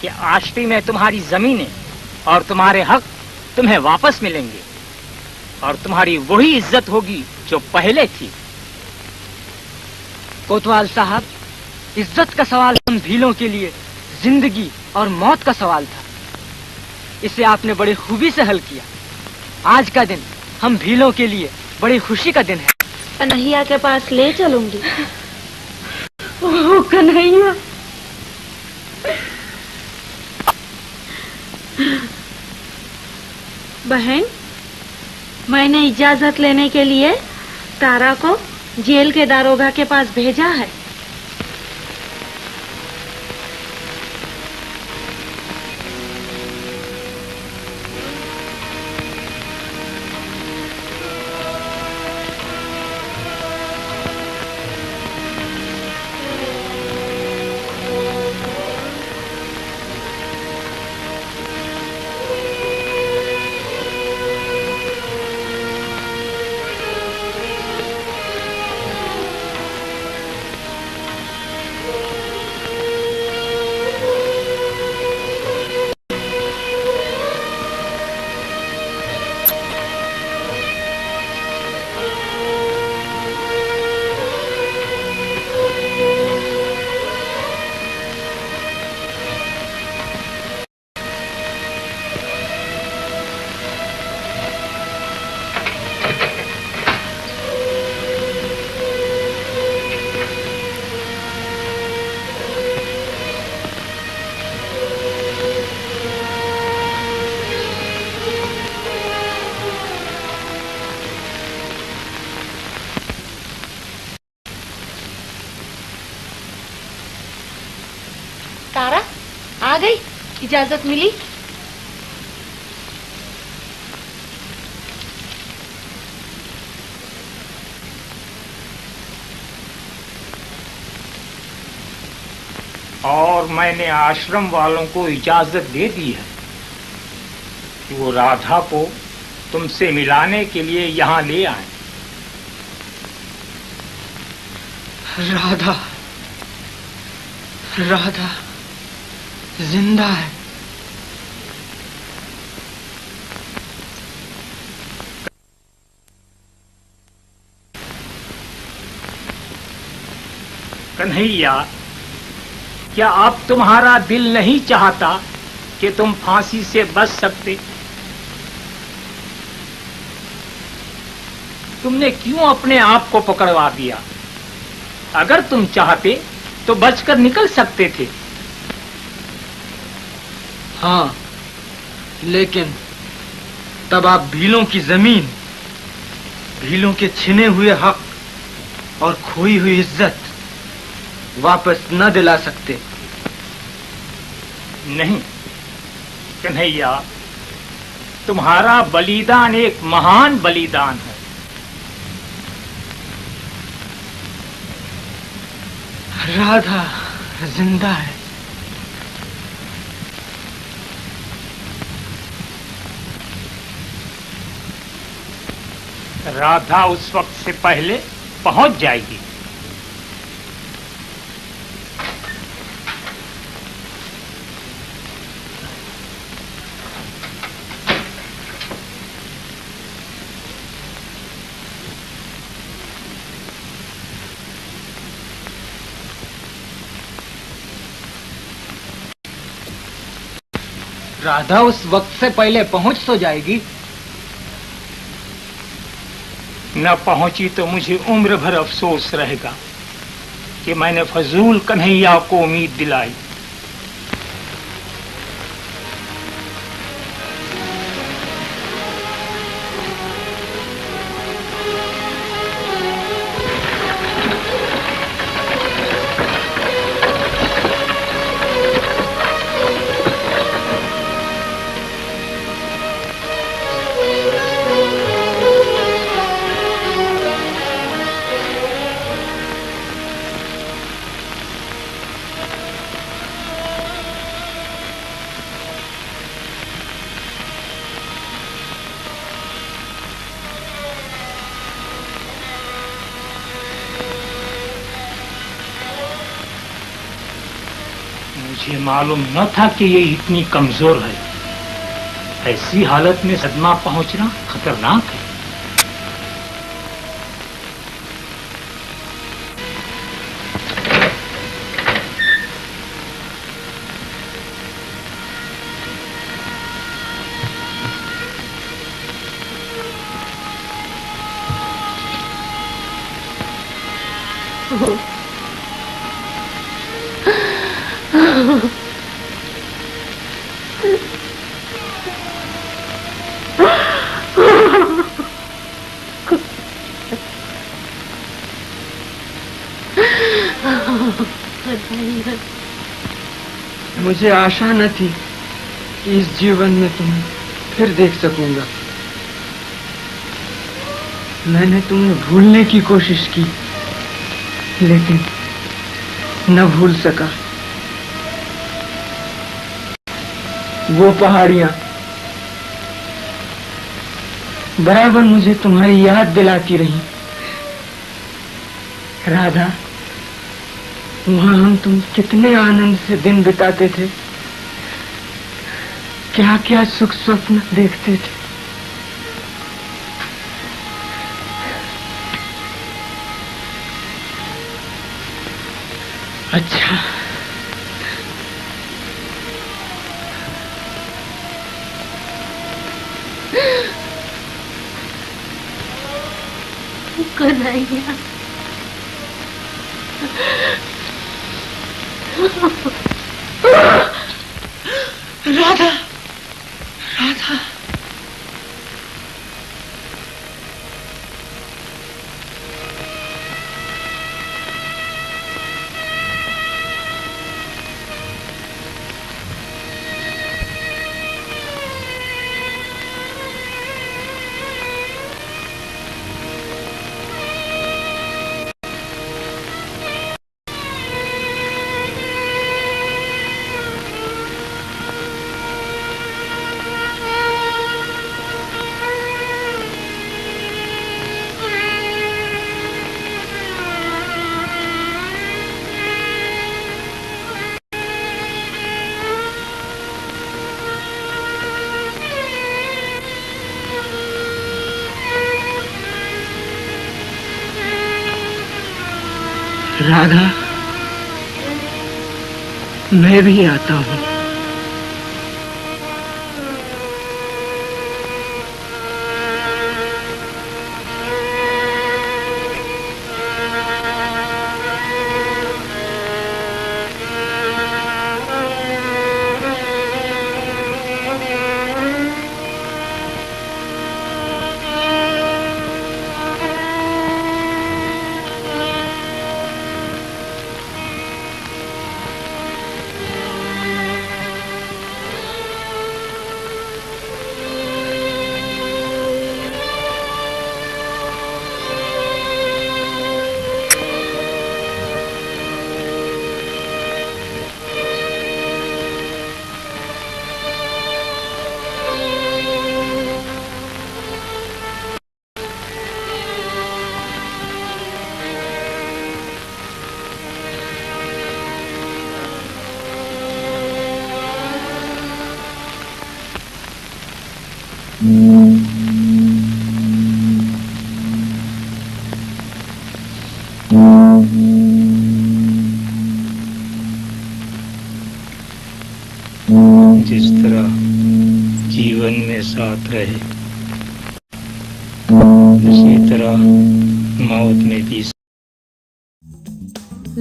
D: कि आष्टी में तुम्हारी जमीनें और तुम्हारे हक तुम्हें वापस मिलेंगे और तुम्हारी वही इज्जत होगी जो पहले थी।
Q: कोतवाल साहब, इज्जत का सवाल हम भीलों के लिए जिंदगी और मौत का सवाल था। इसे आपने बड़ी खूबी से हल किया। आज का दिन हम भीलों के लिए बड़ी खुशी का दिन है।
E: कन्हैया के पास ले चलूंगी। ओह कन्हैया, बहन, मैंने इजाजत लेने के लिए तारा को जेल के दारोगा के पास भेजा है। तारा आ गई, इजाजत मिली।
D: और मैंने आश्रम वालों को इजाजत दे दी है कि वो राधा को तुमसे मिलाने के लिए यहाँ ले आए।
Q: राधा, राधा जिंदा है।
D: कन्हैया, क्या अब तुम्हारा दिल नहीं चाहता कि तुम फांसी से बच सकते? तुमने क्यों अपने आप को पकड़वा दिया? अगर तुम चाहते तो बचकर निकल सकते थे।
Q: हाँ, लेकिन तब आप भीलों की जमीन, भीलों के छिने हुए हक और खोई हुई इज्जत वापस न दिला सकते।
D: नहीं कन्हैया, तुम्हारा बलिदान एक महान बलिदान है।
Q: राधा जिंदा है।
D: राधा उस वक्त से पहले पहुंच जाएगी।
F: राधा उस वक्त से पहले पहुंच तो जाएगी।
D: न पहुंची तो मुझे उम्र भर अफसोस रहेगा कि मैंने फजूल कन्हैया को उम्मीद दिलाई। मुझे मालूम न था कि ये इतनी कमजोर है। ऐसी हालत में सदमा पहुंचना खतरनाक है।
Q: मुझे आशा न थी कि इस जीवन में तुम्हें फिर देख सकूंगा। मैंने तुम्हें भूलने की कोशिश की, लेकिन न भूल सका। वो पहाड़ियां बराबर मुझे तुम्हारी याद दिलाती रही। राधा, वहां हम तुम कितने आनंद से दिन बिताते थे, क्या क्या सुख स्वप्न देखते थे। अच्छा,
E: कन्हैया,
Q: राधा, राधा। राधा, मैं भी आता हूँ।
D: जिस तरह जीवन में साथ रहे, उसी तरह मौत में भी।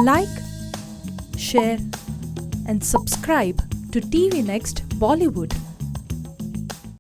C: Like, share and subscribe to TV Next Bollywood.